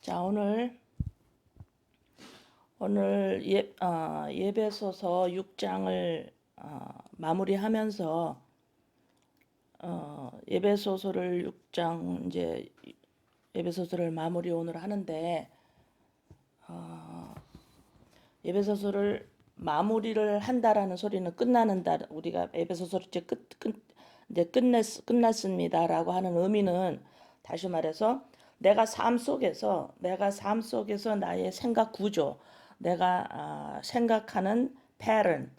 자, 오늘 예배소서 6장을 마무리하면서 예배소서를 6장 이제 예배소서를 마무리 오늘 하는데 예배소서를 마무리를 한다라는 소리는 끝나는다. 우리가 예배소서를 이제 이제 끝났습니다라고 하는 의미는 다시 말해서 내가 삶 속에서 나의 생각 구조, 내가 생각하는 패런,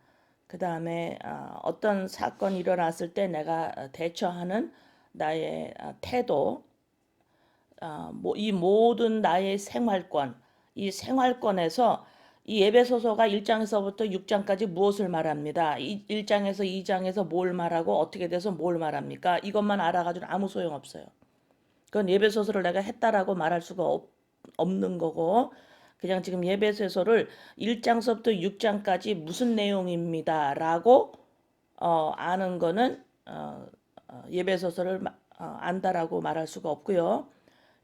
그 다음에 어떤 사건이 일어났을 때 내가 대처하는 나의 태도, 이 모든 나의 생활권, 이 생활권에서 이 에베소서가 1장에서부터 6장까지 무엇을 말합니다. 1장에서 2장에서 뭘 말하고 어떻게 돼서 뭘 말합니까? 이것만 알아가지고 아무 소용없어요. 그건 예배소서를 내가 했다라고 말할 수가 없는 거고, 그냥 지금 예배소서를 1장서부터 6장까지 무슨 내용입니다라고 아는 거는 예배소서를 안다라고 말할 수가 없고요.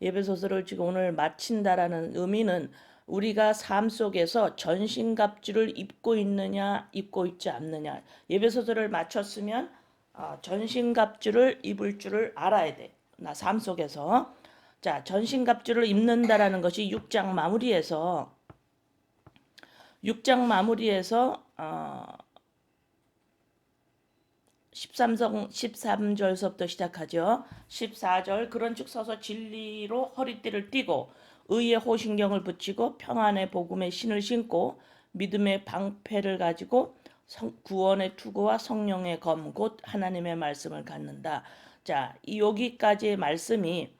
예배소서를 지금 오늘 마친다라는 의미는 우리가 삶 속에서 전신갑주를 입고 있느냐 입고 있지 않느냐. 예배소서를 마쳤으면 전신갑주를 입을 줄을 알아야 돼. 나 삶 속에서. 자, 전신갑주를 입는다라는 것이 6장 마무리에서 13절서부터 시작하죠. 14절 그런즉 서서 진리로 허리띠를 띠고 의의 호신경을 붙이고 평안의 복음의 신을 신고 믿음의 방패를 가지고 구원의 투구와 성령의 검 곧 하나님의 말씀을 갖는다. 자, 여기까지의 말씀이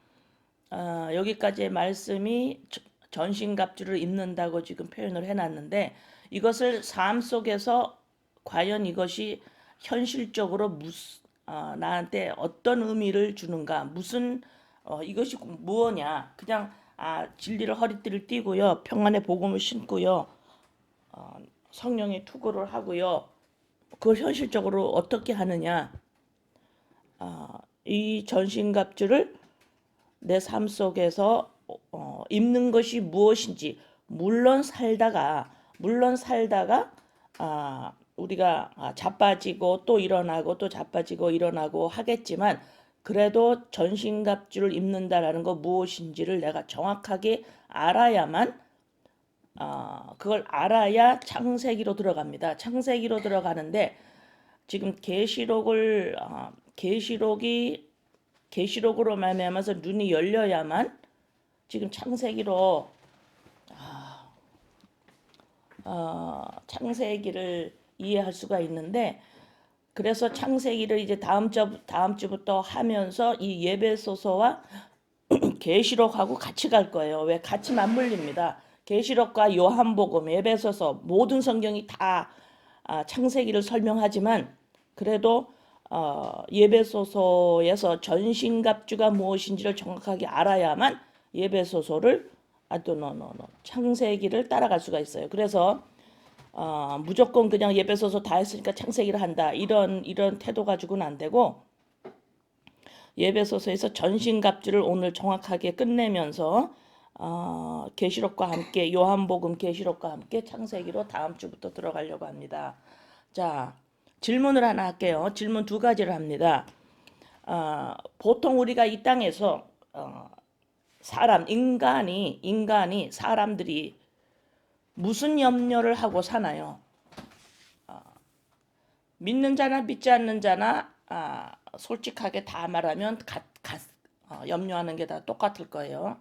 전신갑주를 입는다고 지금 표현을 해놨는데 이것을 삶 속에서 과연 이것이 현실적으로 나한테 어떤 의미를 주는가, 이것이 무엇냐, 그냥 진리를 허리띠를 띠고요, 평안의 복음을 신고요, 성령의 투구를 하고요, 그걸 현실적으로 어떻게 하느냐, 이 전신갑주를 내 삶 속에서 입는 것이 무엇인지 물론 살다가 우리가 자빠지고 또 일어나고 또 자빠지고 일어나고 하겠지만 그래도 전신갑주를 입는다라는 거 무엇인지를 내가 정확하게 알아야만 그걸 알아야 창세기로 들어갑니다. 창세기로 들어가는데 지금 계시록으로 말미암아서 눈이 열려야만 지금 창세기를 이해할 수가 있는데 그래서 창세기를 이제 다음 주부터 하면서 이 예배소서와 계시록하고 같이 갈 거예요. 왜 같이 맞물립니다. 계시록과 요한복음, 예배소서 모든 성경이 다 창세기를 설명하지만 그래도 예배소서에서 전신갑주가 무엇인지를 정확하게 알아야만 예배소서를 창세기를 따라갈 수가 있어요. 그래서 무조건 그냥 예배소서 다 했으니까 창세기를 한다 이런 태도 가지고는 안 되고 예배소서에서 전신갑주를 오늘 정확하게 끝내면서 계시록과 함께 요한복음 계시록과 함께 창세기로 다음 주부터 들어가려고 합니다. 자, 질문을 하나 할게요. 질문 두 가지를 합니다. 보통 우리가 이 땅에서 사람들이 무슨 염려를 하고 사나요? 믿는 자나 믿지 않는 자나 솔직하게 다 말하면 염려하는 게 다 똑같을 거예요.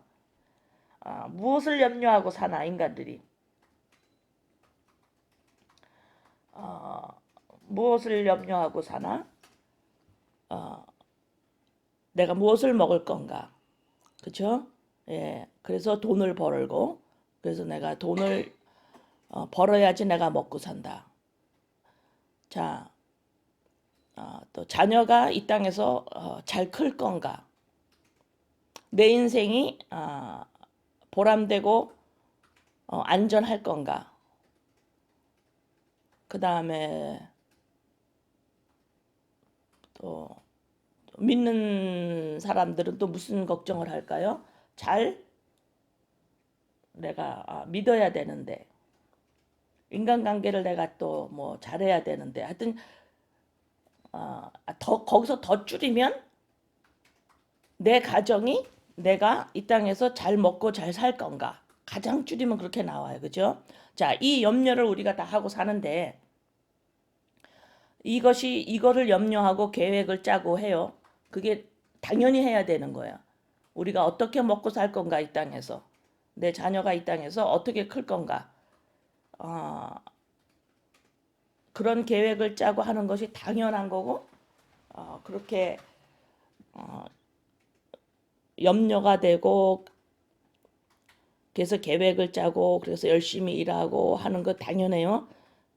무엇을 염려하고 사나 인간들이? 무엇을 염려하고 사나? 내가 무엇을 먹을 건가? 그렇죠? 예. 그래서 돈을 벌고 그래서 내가 돈을 벌어야지 내가 먹고 산다. 자, 또 자녀가 이 땅에서 잘 클 건가? 내 인생이 보람되고 안전할 건가? 그 다음에 또 믿는 사람들은 또 무슨 걱정을 할까요? 잘 내가 믿어야 되는데, 인간관계를 내가 또 뭐 잘해야 되는데, 하여튼 더 거기서 더 줄이면 내 가정이 내가 이 땅에서 잘 먹고 잘 살 건가? 가장 줄이면 그렇게 나와요. 그죠? 자, 이 염려를 우리가 다 하고 사는데 이거를 염려하고 계획을 짜고 해요. 그게 당연히 해야 되는 거야. 우리가 어떻게 먹고 살 건가 이 땅에서. 내 자녀가 이 땅에서 어떻게 클 건가. 어, 그런 계획을 짜고 하는 것이 당연한 거고 그렇게 염려가 되고 그래서 계획을 짜고 그래서 열심히 일하고 하는 거 당연해요.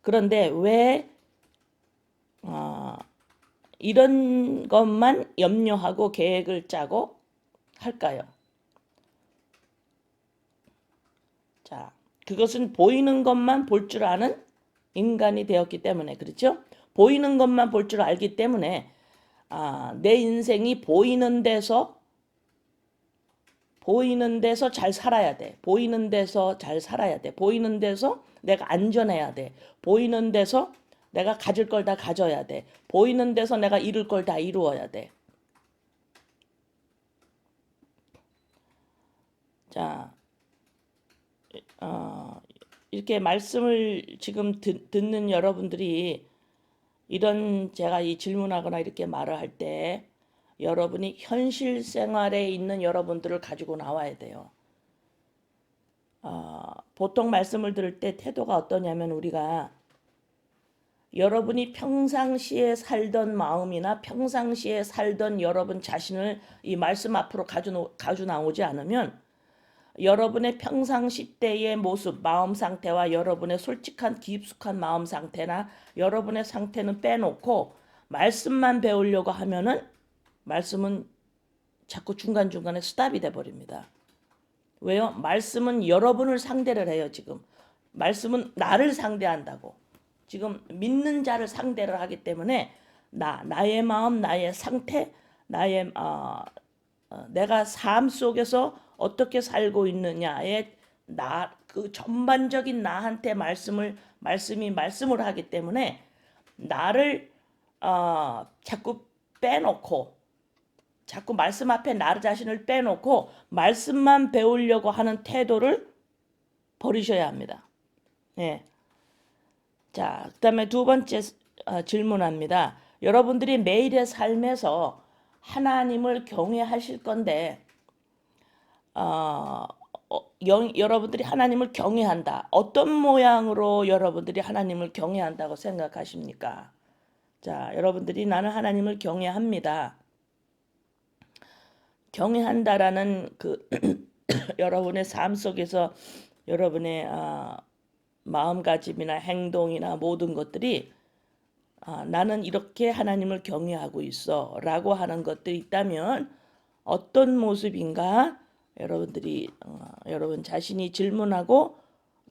그런데 왜 이런 것만 염려하고 계획을 짜고 할까요? 자, 그것은 보이는 것만 볼 줄 아는 인간이 되었기 때문에 그렇죠? 보이는 것만 볼 줄 알기 때문에 내 인생이 보이는 데서 잘 살아야 돼. 보이는 데서 잘 살아야 돼. 보이는 데서 내가 안전해야 돼. 보이는 데서 내가 가질 걸 다 가져야 돼. 보이는 데서 내가 이룰 걸 다 이루어야 돼. 자, 이렇게 말씀을 지금 듣는 여러분들이 이런 제가 이 질문하거나 이렇게 말을 할 때 여러분이 현실 생활에 있는 여러분들을 가지고 나와야 돼요. 보통 말씀을 들을 때 태도가 어떠냐면 우리가 여러분이 평상시에 살던 마음이나 평상시에 살던 여러분 자신을 이 말씀 앞으로 가져 나오지 않으면 여러분의 평상시 때의 모습, 마음 상태와 여러분의 솔직한 깊숙한 마음 상태나 여러분의 상태는 빼놓고 말씀만 배우려고 하면은 말씀은 자꾸 중간중간에 스탑이 돼 버립니다. 왜요? 말씀은 여러분을 상대를 해요, 지금. 말씀은 나를 상대한다고. 지금 믿는 자를 상대를 하기 때문에 나의 마음, 나의 상태, 나의 내가 삶 속에서 어떻게 살고 있느냐에 그 전반적인 나한테 말씀을 하기 때문에 나를 자꾸 빼놓고 자꾸 말씀 앞에 나 자신을 빼놓고 말씀만 배우려고 하는 태도를 버리셔야 합니다. 예. 자, 그다음에 두 번째 질문합니다. 여러분들이 매일의 삶에서 하나님을 경외하실 건데 여러분들이 하나님을 경외한다. 어떤 모양으로 여러분들이 하나님을 경외한다고 생각하십니까? 자, 여러분들이 나는 하나님을 경외합니다. 경외한다라는 그 여러분의 삶 속에서 여러분의 마음가짐이나 행동이나 모든 것들이 나는 이렇게 하나님을 경외하고 있어 라고 하는 것들이 있다면 어떤 모습인가 여러분들이 여러분 자신이 질문하고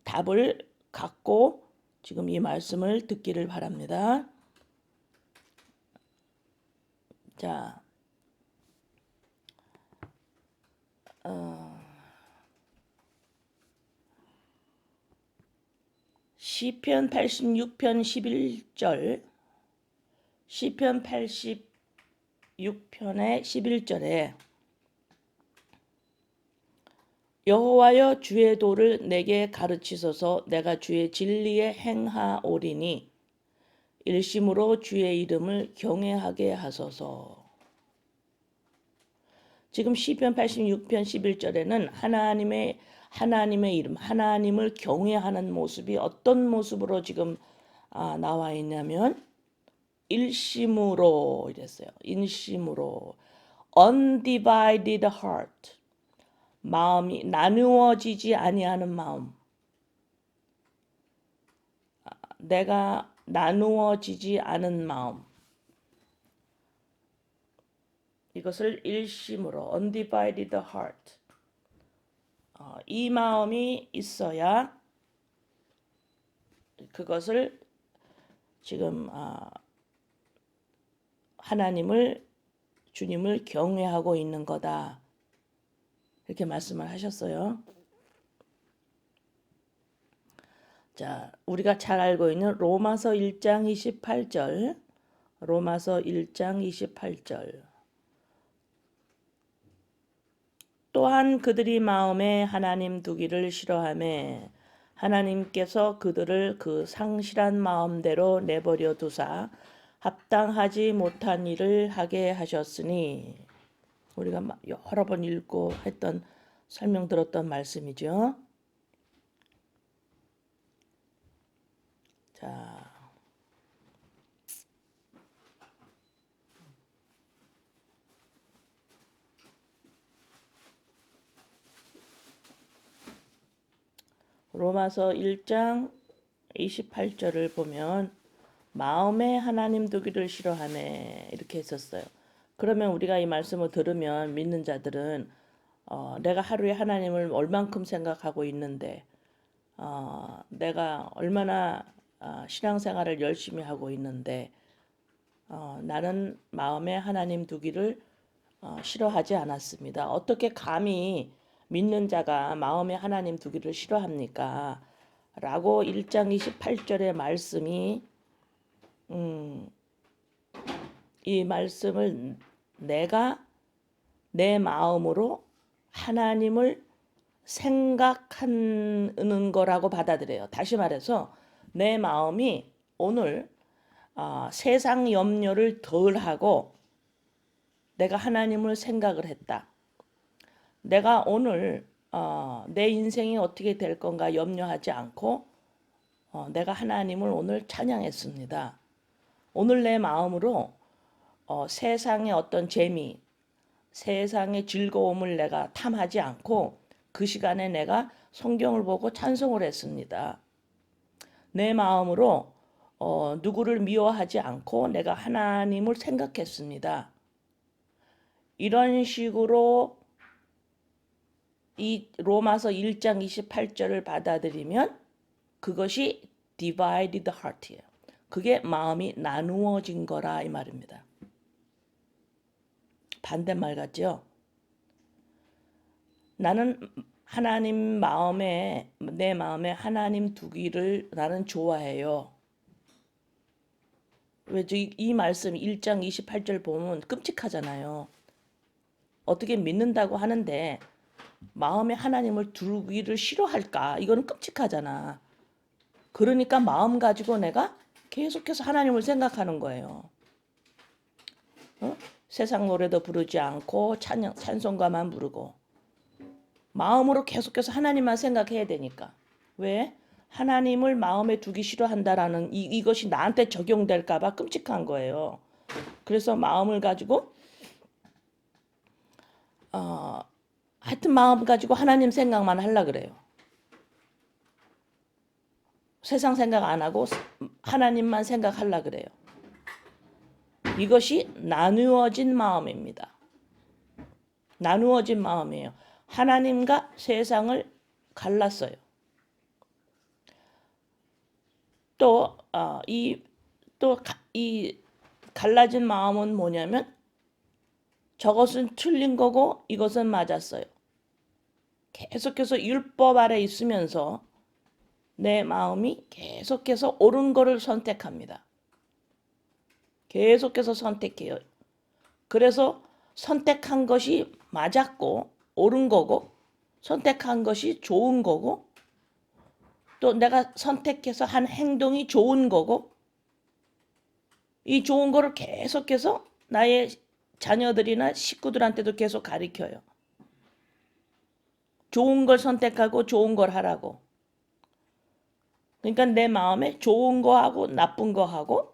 답을 갖고 지금 이 말씀을 듣기를 바랍니다. 자, 시편 86편 11절 시편 86편의 11절에 여호와여 주의 도를 내게 가르치소서 내가 주의 진리에 행하오리니 일심으로 주의 이름을 경외하게 하소서. 지금 시편 86편 11절에는 하나님의 이름, 하나님을 경외하는 모습이 어떤 모습으로 지금 나와 있냐면 일심으로 이랬어요. 인심으로 undivided heart 마음이 나누어지지 아니하는 마음. 내가 나누어지지 않은 마음. 이것을 일심으로 undivided heart 이 마음이 있어야 그것을 지금 주님을 경외하고 있는 거다. 이렇게 말씀을 하셨어요. 자, 우리가 잘 알고 있는 로마서 1장 28절. 로마서 1장 28절. 또한 그들이 마음에 하나님 두기를 싫어하매 하나님께서 그들을 그 상실한 마음대로 내버려 두사 합당하지 못한 일을 하게 하셨으니, 우리가 여러 번 읽고 했던 설명 들었던 말씀이죠. 자, 로마서 1장 28절을 보면 마음에 하나님 두기를 싫어하네 이렇게 했었어요. 그러면 우리가 이 말씀을 들으면 믿는 자들은 내가 하루에 하나님을 얼만큼 생각하고 있는데, 내가 얼마나 신앙생활을 열심히 하고 있는데, 나는 마음에 하나님 두기를 싫어하지 않았습니다. 어떻게 감히 믿는 자가 마음에 하나님 두기를 싫어합니까? 라고 1장 28절의 말씀이 이 말씀을 내가 내 마음으로 하나님을 생각하는 거라고 받아들여요. 다시 말해서 내 마음이 오늘 세상 염려를 덜하고 내가 하나님을 생각을 했다. 내가 오늘 내 인생이 어떻게 될 건가 염려하지 않고 내가 하나님을 오늘 찬양했습니다. 오늘 내 마음으로 세상의 어떤 재미, 세상의 즐거움을 내가 탐하지 않고 그 시간에 내가 성경을 보고 찬송을 했습니다. 내 마음으로 누구를 미워하지 않고 내가 하나님을 생각했습니다. 이런 식으로 이 로마서 1장 28절을 받아들이면 그것이 divided heart예요. 그게 마음이 나누어진 거라 이 말입니다. 반대말 같죠? 나는 하나님 마음에, 내 마음에 하나님 두기를 나는 좋아해요. 왜죠? 이 말씀 1장 28절 보면 끔찍하잖아요. 어떻게 믿는다고 하는데 마음에 하나님을 두기를 싫어할까? 이거는 끔찍하잖아. 그러니까 마음 가지고 내가 계속해서 하나님을 생각하는 거예요. 세상 노래도 부르지 않고 찬송가만 부르고 마음으로 계속해서 하나님만 생각해야 되니까. 왜? 하나님을 마음에 두기 싫어한다라는 이것이 나한테 적용될까 봐 끔찍한 거예요. 그래서 마음을 가지고 하여튼 마음 가지고 하나님 생각만 하려 그래요. 세상 생각 안 하고 하나님만 생각하려 그래요. 이것이 나누어진 마음입니다. 나누어진 마음이에요. 하나님과 세상을 갈랐어요. 또 이 갈라진 마음은 뭐냐면 저것은 틀린 거고 이것은 맞았어요. 계속해서 율법 아래 있으면서 내 마음이 계속해서 옳은 거를 선택합니다. 계속해서 선택해요. 그래서 선택한 것이 맞았고 옳은 거고 선택한 것이 좋은 거고 또 내가 선택해서 한 행동이 좋은 거고 이 좋은 거를 계속해서 나의 자녀들이나 식구들한테도 계속 가르쳐요. 좋은 걸 선택하고 좋은 걸 하라고. 그러니까 내 마음에 좋은 거 하고 나쁜 거 하고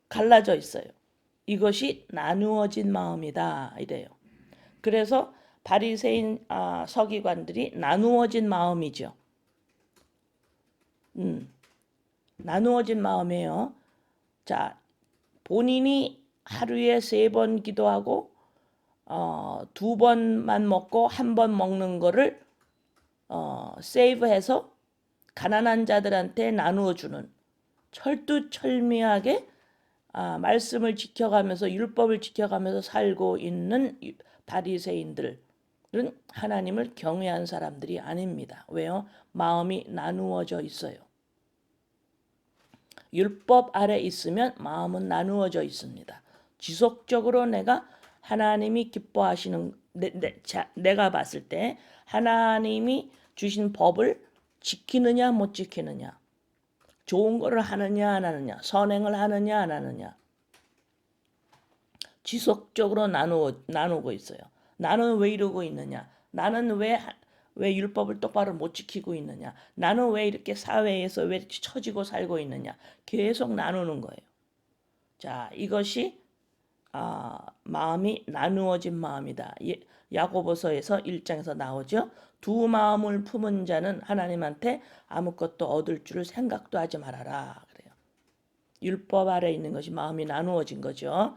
갈라져 있어요. 이것이 나누어진 마음이다 이래요. 그래서 바리새인 서기관들이 나누어진 마음이죠. 나누어진 마음이에요. 자, 본인이 하루에 3번 기도하고 2번만 먹고 1번 먹는 거를 세이브해서 가난한 자들한테 나누어 주는 철두철미하게 말씀을 지켜가면서 율법을 지켜가면서 살고 있는 바리새인들, 하나님을 경외한 사람들이 아닙니다. 왜요? 마음이 나누어져 있어요. 율법 아래 있으면 마음은 나누어져 있습니다. 지속적으로 내가 하나님이 기뻐하시는 내가 봤을 때 하나님이 주신 법을 지키느냐 못 지키느냐, 좋은 거를 하느냐 안 하느냐, 선행을 하느냐 안 하느냐, 지속적으로 나누고 있어요. 나는 왜 이러고 있느냐? 나는 왜 율법을 똑바로 못 지키고 있느냐? 나는 왜 이렇게 사회에서 왜 처지고 살고 있느냐? 계속 나누는 거예요. 자, 이것이 마음이 나누어진 마음이다. 야고보서에서 1장에서 나오죠. 두 마음을 품은 자는 하나님한테 아무것도 얻을 줄을 생각도 하지 말아라. 그래요. 율법 아래 있는 것이 마음이 나누어진 거죠.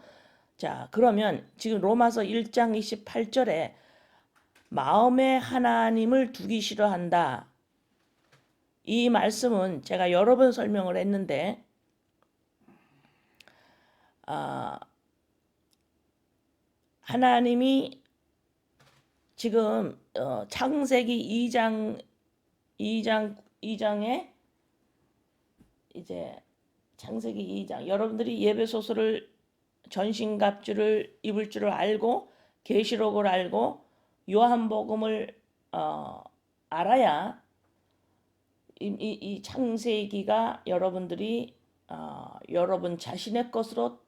자, 그러면 지금 로마서 1장 28절에 마음에 하나님을 두기 싫어한다. 이 말씀은 제가 여러 번 설명을 했는데 하나님이 지금 창세기 2장에 이제 창세기 2장 여러분들이 예배소서를 전신갑주를 입을 줄을 알고 계시록을 알고 요한복음을 알아야 이 창세기가 여러분들이 여러분 자신의 것으로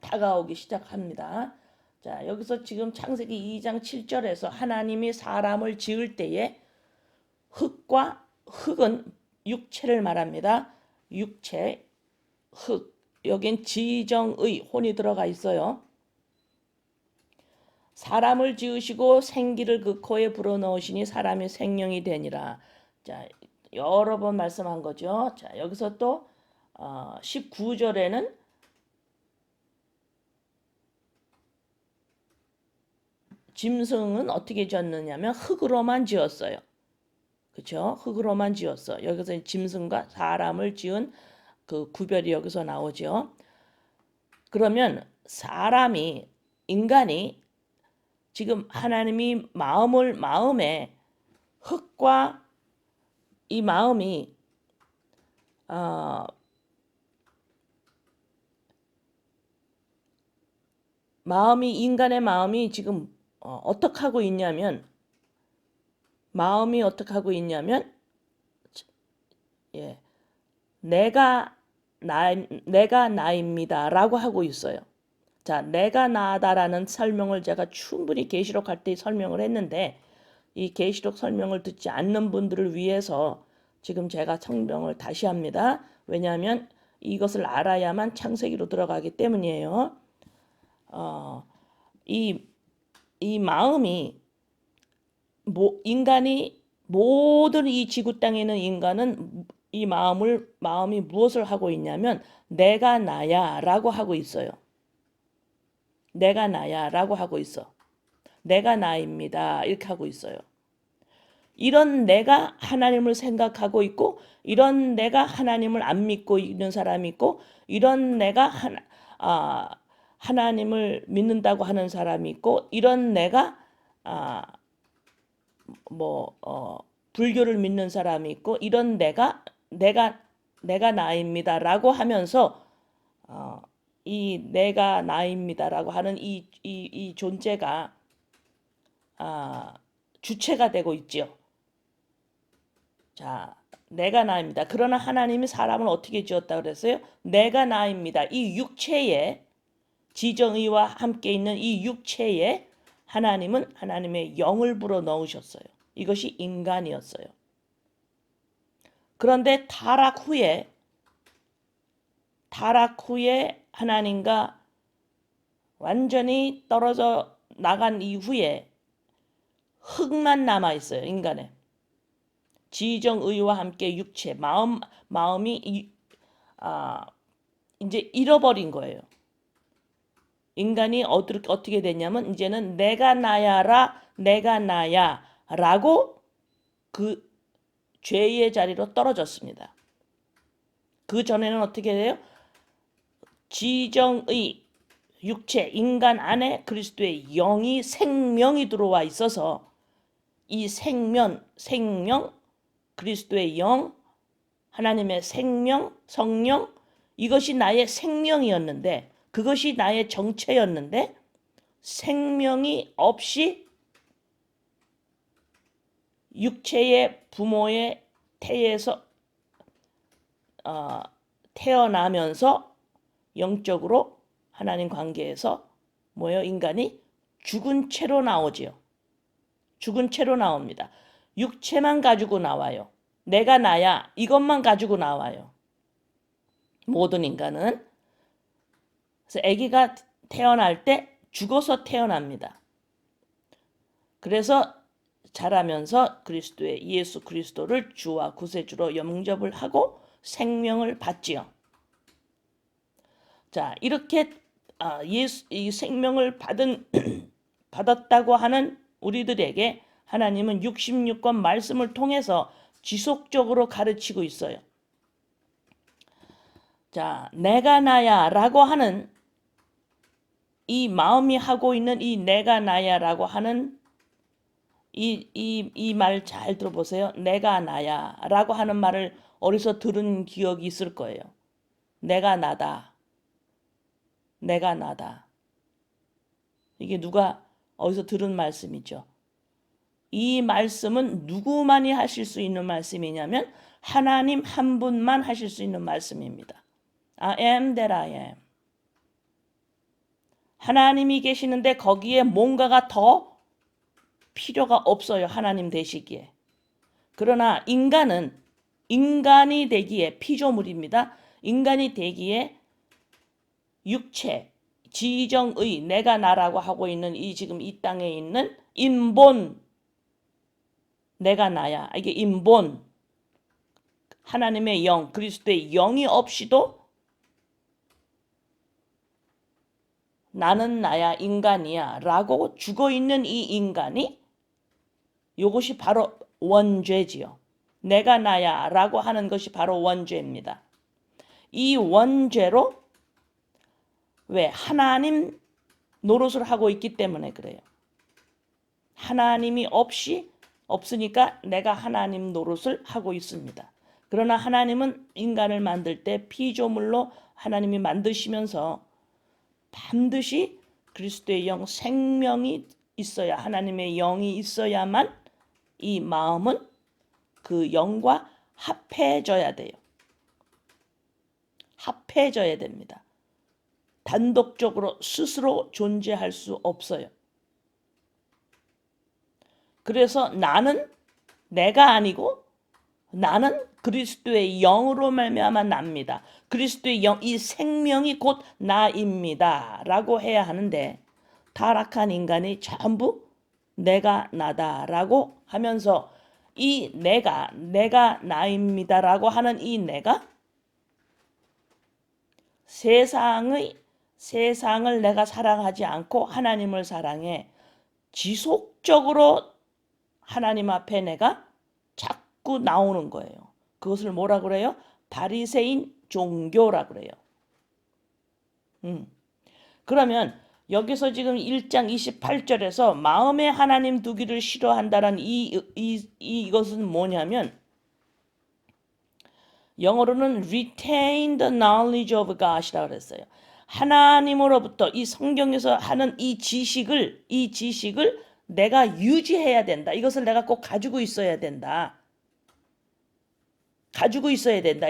다가오기 시작합니다. 자, 여기서 지금 창세기 2장 7절에서 하나님이 사람을 지을 때에 흙은 육체를 말합니다. 육체, 흙. 여긴 지정의 혼이 들어가 있어요. 사람을 지으시고 생기를 그 코에 불어넣으시니 사람이 생명이 되니라. 자, 여러 번 말씀한 거죠. 자, 여기서 또 19절에는 짐승은 어떻게 지었느냐면 흙으로만 지었어요. 그렇죠? 흙으로만 지었어. 여기서 짐승과 사람을 지은 그 구별이 여기서 나오죠. 그러면 인간이 지금 하나님이 마음에 흙과 이 마음이 인간의 마음이 지금 어떻게 하고 있냐면 내가 나입니다라고 하고 있어요. 자, 내가 나다라는 설명을 제가 충분히 계시록 할 때 설명을 했는데 이 계시록 설명을 듣지 않는 분들을 위해서 지금 제가 설명을 다시 합니다. 왜냐하면 이것을 알아야만 창세기로 들어가기 때문이에요. 이 마음이 인간이 모든 이 지구 땅에 있는 인간은 이 마음이 무엇을 하고 있냐면 내가 나야라고 하고 있어요. 내가 나야라고 하고 있어. 내가 나입니다. 이렇게 하고 있어요. 이런 내가 하나님을 생각하고 있고 이런 내가 하나님을 안 믿고 있는 사람이 있고 이런 내가 하나님을 믿는다고 하는 사람이 있고 이런 내가 불교를 믿는 사람이 있고 이런 내가 나입니다라고 하면서 이 내가 나입니다라고 하는 이 존재가 주체가 되고 있죠. 자, 내가 나입니다. 그러나 하나님이 사람을 어떻게 지었다 그랬어요? 내가 나입니다. 이 육체에 지정의와 함께 있는 이 육체에 하나님은 하나님의 영을 불어 넣으셨어요. 이것이 인간이었어요. 그런데 타락 후에 하나님과 완전히 떨어져 나간 이후에 흙만 남아 있어요. 인간에. 지정의와 함께 육체, 마음이 이제 잃어버린 거예요. 인간이 어떻게 됐냐면 이제는 내가 나야라고 그 죄의 자리로 떨어졌습니다. 그 전에는 어떻게 돼요? 지정의 육체, 인간 안에 그리스도의 영이 생명이 들어와 있어서 이 생명, 그리스도의 영, 하나님의 생명, 성령, 이것이 나의 생명이었는데, 그것이 나의 정체였는데, 생명이 없이 육체의 부모의 태에서 태어나면서 영적으로 하나님 관계에서 뭐예요? 인간이 죽은 채로 나오지요. 죽은 채로 나옵니다. 육체만 가지고 나와요. 내가 나야 이것만 가지고 나와요. 모든 인간은. 그래서 아기가 태어날 때 죽어서 태어납니다. 그래서 자라면서 예수 그리스도를 주와 구세주로 영접을 하고 생명을 받지요. 자, 이렇게 이 생명을 받았다고 하는 우리들에게 하나님은 66권 말씀을 통해서 지속적으로 가르치고 있어요. 자, 내가 나야 라고 하는 이 마음이 하고 있는 이 내가 나야 라고 하는 이 말 잘 들어보세요. 내가 나야 라고 하는 말을 어디서 들은 기억이 있을 거예요. 내가 나다. 내가 나다. 이게 누가 어디서 들은 말씀이죠. 이 말씀은 누구만이 하실 수 있는 말씀이냐면 하나님 한 분만 하실 수 있는 말씀입니다. I am that I am. 하나님이 계시는데 거기에 뭔가가 더 필요가 없어요. 하나님 되시기에. 그러나 인간이 되기에 피조물입니다. 인간이 되기에 육체, 지정의 내가 나라고 하고 있는 지금 이 땅에 있는 인본 내가 나야. 이게 인본 하나님의 영, 그리스도의 영이 없이도 나는 나야 인간이야 라고 죽어있는 이 인간이 이것이 바로 원죄지요. 내가 나야 라고 하는 것이 바로 원죄입니다. 이 원죄로 왜 하나님 노릇을 하고 있기 때문에 그래요. 하나님이 없으니까 내가 하나님 노릇을 하고 있습니다. 그러나 하나님은 인간을 만들 때 피조물로 하나님이 만드시면서 반드시 그리스도의 영 생명이 있어야 하나님의 영이 있어야만 이 마음은 그 영과 합해져야 돼요. 합해져야 됩니다. 단독적으로 스스로 존재할 수 없어요. 그래서 나는 내가 아니고 나는 그리스도의 영으로 말미암아 납니다. 그리스도의 영, 이 생명이 곧 나입니다. 라고 해야 하는데 타락한 인간이 전부 내가 나다라고 하면서 이 내가 나입니다라고 하는 이 내가 세상을 내가 사랑하지 않고 하나님을 사랑해 지속적으로 하나님 앞에 내가 자꾸 나오는 거예요. 그것을 뭐라 그래요? 바리새인 종교라 그래요. 그러면 여기서 지금 1장 28절에서 마음에 하나님 두기를 싫어한다는 이것은 뭐냐면 영어로는 retain the knowledge of God이라고 그랬어요. 하나님으로부터 이 성경에서 하는 이 지식을 내가 유지해야 된다. 이것을 내가 꼭 가지고 있어야 된다.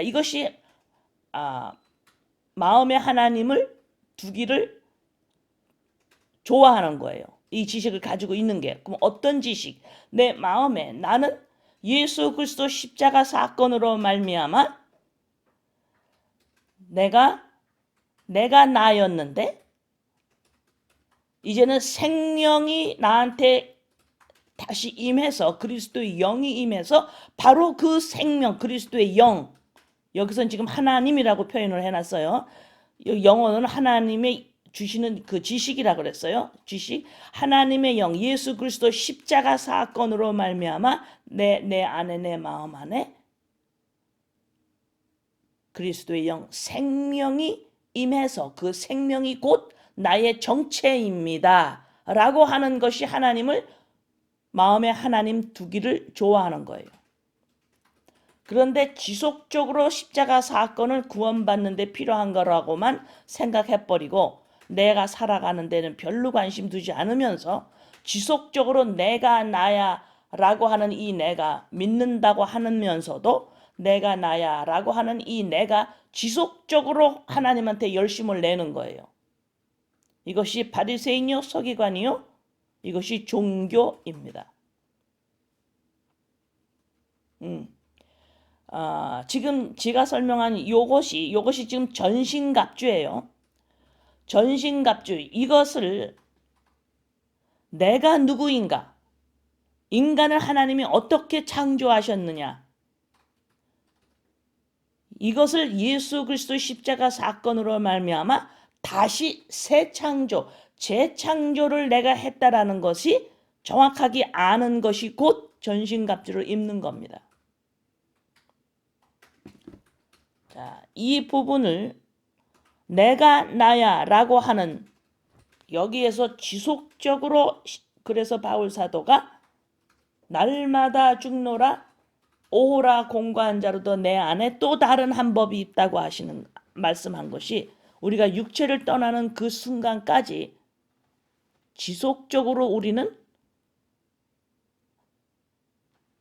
이것이 마음에 하나님을 두기를 좋아하는 거예요. 이 지식을 가지고 있는 게. 그럼 어떤 지식? 내 마음에 나는 예수 그리스도 십자가 사건으로 말미암아 내가 나였는데 이제는 생명이 나한테 다시 임해서 그리스도의 영이 임해서 바로 그 생명 그리스도의 영 여기서는 지금 하나님이라고 표현을 해놨어요. 영어는 하나님의 주시는 그 지식이라 그랬어요. 지식 하나님의 영 예수 그리스도 십자가 사건으로 말미암아 내 안에 내 마음 안에 그리스도의 영 생명이 임해서 그 생명이 곧 나의 정체입니다 라고 하는 것이 하나님을 마음에 하나님 두기를 좋아하는 거예요. 그런데 지속적으로 십자가 사건을 구원받는 데 필요한 거라고만 생각해버리고 내가 살아가는 데는 별로 관심 두지 않으면서 지속적으로 내가 나야 라고 하는 이 내가 믿는다고 하면서도 내가 나야 라고 하는 이 내가 지속적으로 하나님한테 열심을 내는 거예요. 이것이 바리새인이요 서기관이요 이것이 종교입니다. 지금 제가 설명한 요것이 지금 전신갑주예요. 전신갑주. 이것을 내가 누구인가? 인간을 하나님이 어떻게 창조하셨느냐? 이것을 예수 그리스도의 십자가 사건으로 말미암아 다시 새 창조, 재창조를 내가 했다라는 것이 정확하게 아는 것이 곧 전신갑주를 입는 겁니다. 자, 이 부분을 내가 나야 라고 하는 여기에서 지속적으로 그래서 바울 사도가 날마다 죽노라 오호라 공고한 자로도 내 안에 또 다른 한 법이 있다고 하시는 말씀한 것이 우리가 육체를 떠나는 그 순간까지 지속적으로 우리는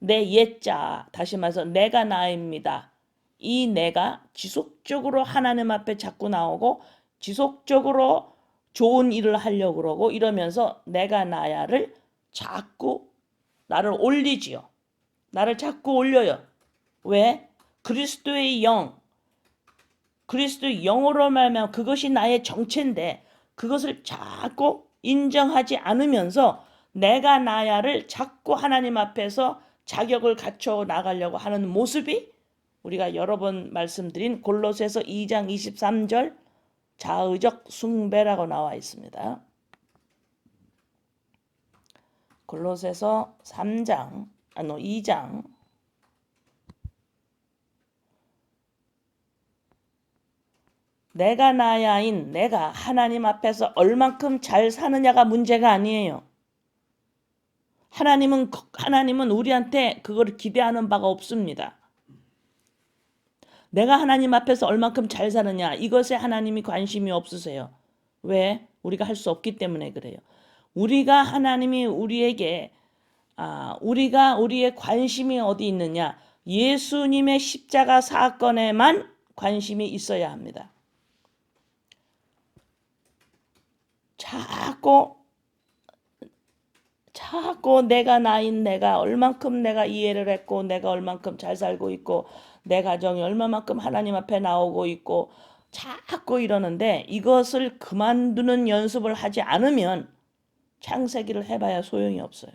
내 옛자, 다시 말해서 내가 나입니다. 이 내가 지속적으로 하나님 앞에 자꾸 나오고 지속적으로 좋은 일을 하려고 그러고 이러면서 내가 나야를 자꾸 나를 올리지요. 나를 자꾸 올려요. 왜? 그리스도의 영으로 말하면 그것이 나의 정체인데 그것을 자꾸 인정하지 않으면서 내가 나야를 자꾸 하나님 앞에서 자격을 갖춰 나가려고 하는 모습이 우리가 여러 번 말씀드린 골로새서 2장 23절 자의적 숭배라고 나와 있습니다. 골로새서 2장 내가 나야인 내가 하나님 앞에서 얼만큼 잘 사느냐가 문제가 아니에요. 하나님은 우리한테 그걸 기대하는 바가 없습니다. 내가 하나님 앞에서 얼만큼 잘 사느냐 이것에 하나님이 관심이 없으세요. 왜? 우리가 할 수 없기 때문에 그래요. 우리가 하나님이 우리에게 우리의 관심이 어디 있느냐? 예수님의 십자가 사건에만 관심이 있어야 합니다. 자꾸 내가 나인 내가 얼만큼 내가 이해를 했고 내가 얼만큼 잘 살고 있고 내 가정이 얼마만큼 하나님 앞에 나오고 있고 자꾸 이러는데 이것을 그만두는 연습을 하지 않으면 창세기를 해봐야 소용이 없어요.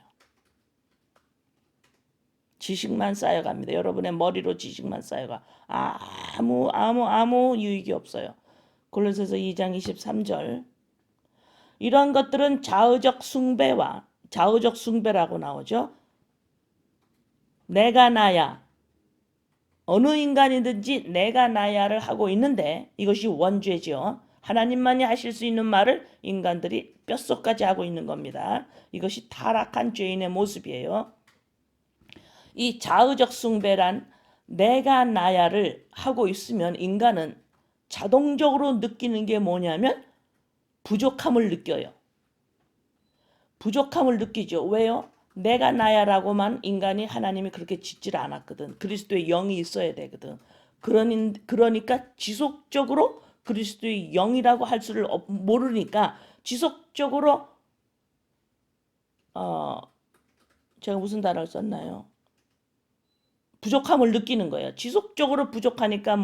지식만 쌓여갑니다. 여러분의 머리로 지식만 쌓여가 아무 유익이 없어요. 골로새서 2장 23절 이런 것들은 자의적 숭배라고 나오죠. 내가 나야 어느 인간이든지 내가 나야를 하고 있는데 이것이 원죄죠. 하나님만이 하실 수 있는 말을 인간들이 뼛속까지 하고 있는 겁니다. 이것이 타락한 죄인의 모습이에요. 이 자의적 숭배란 내가 나야를 하고 있으면 인간은 자동적으로 느끼는 게 뭐냐면 부족함을 느껴요. 부족함을 느끼죠. 왜요? 내가 나야라고만 인간이 하나님이 그렇게 짓질 않았거든. 그리스도의 영이 있어야 되거든. 그러니까 지속적으로 그리스도의 영이라고 할 수를 모르니까 지속적으로 제가 무슨 단어를 썼나요? 부족함을 느끼는 거예요. 지속적으로 부족하니까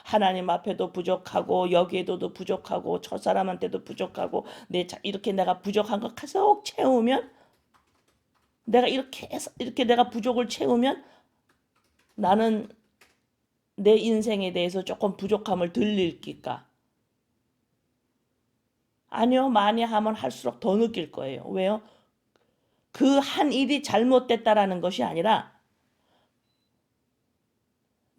하나님 앞에도 부족하고 여기에도 부족하고 저 사람한테도 부족하고 이렇게 내가 부족한 거 계속 채우면 내가 이렇게 내가 부족을 채우면 나는 내 인생에 대해서 조금 부족함을 덜 느낄까? 아니요. 많이 하면 할수록 더 느낄 거예요. 왜요? 그 한 일이 잘못됐다라는 것이 아니라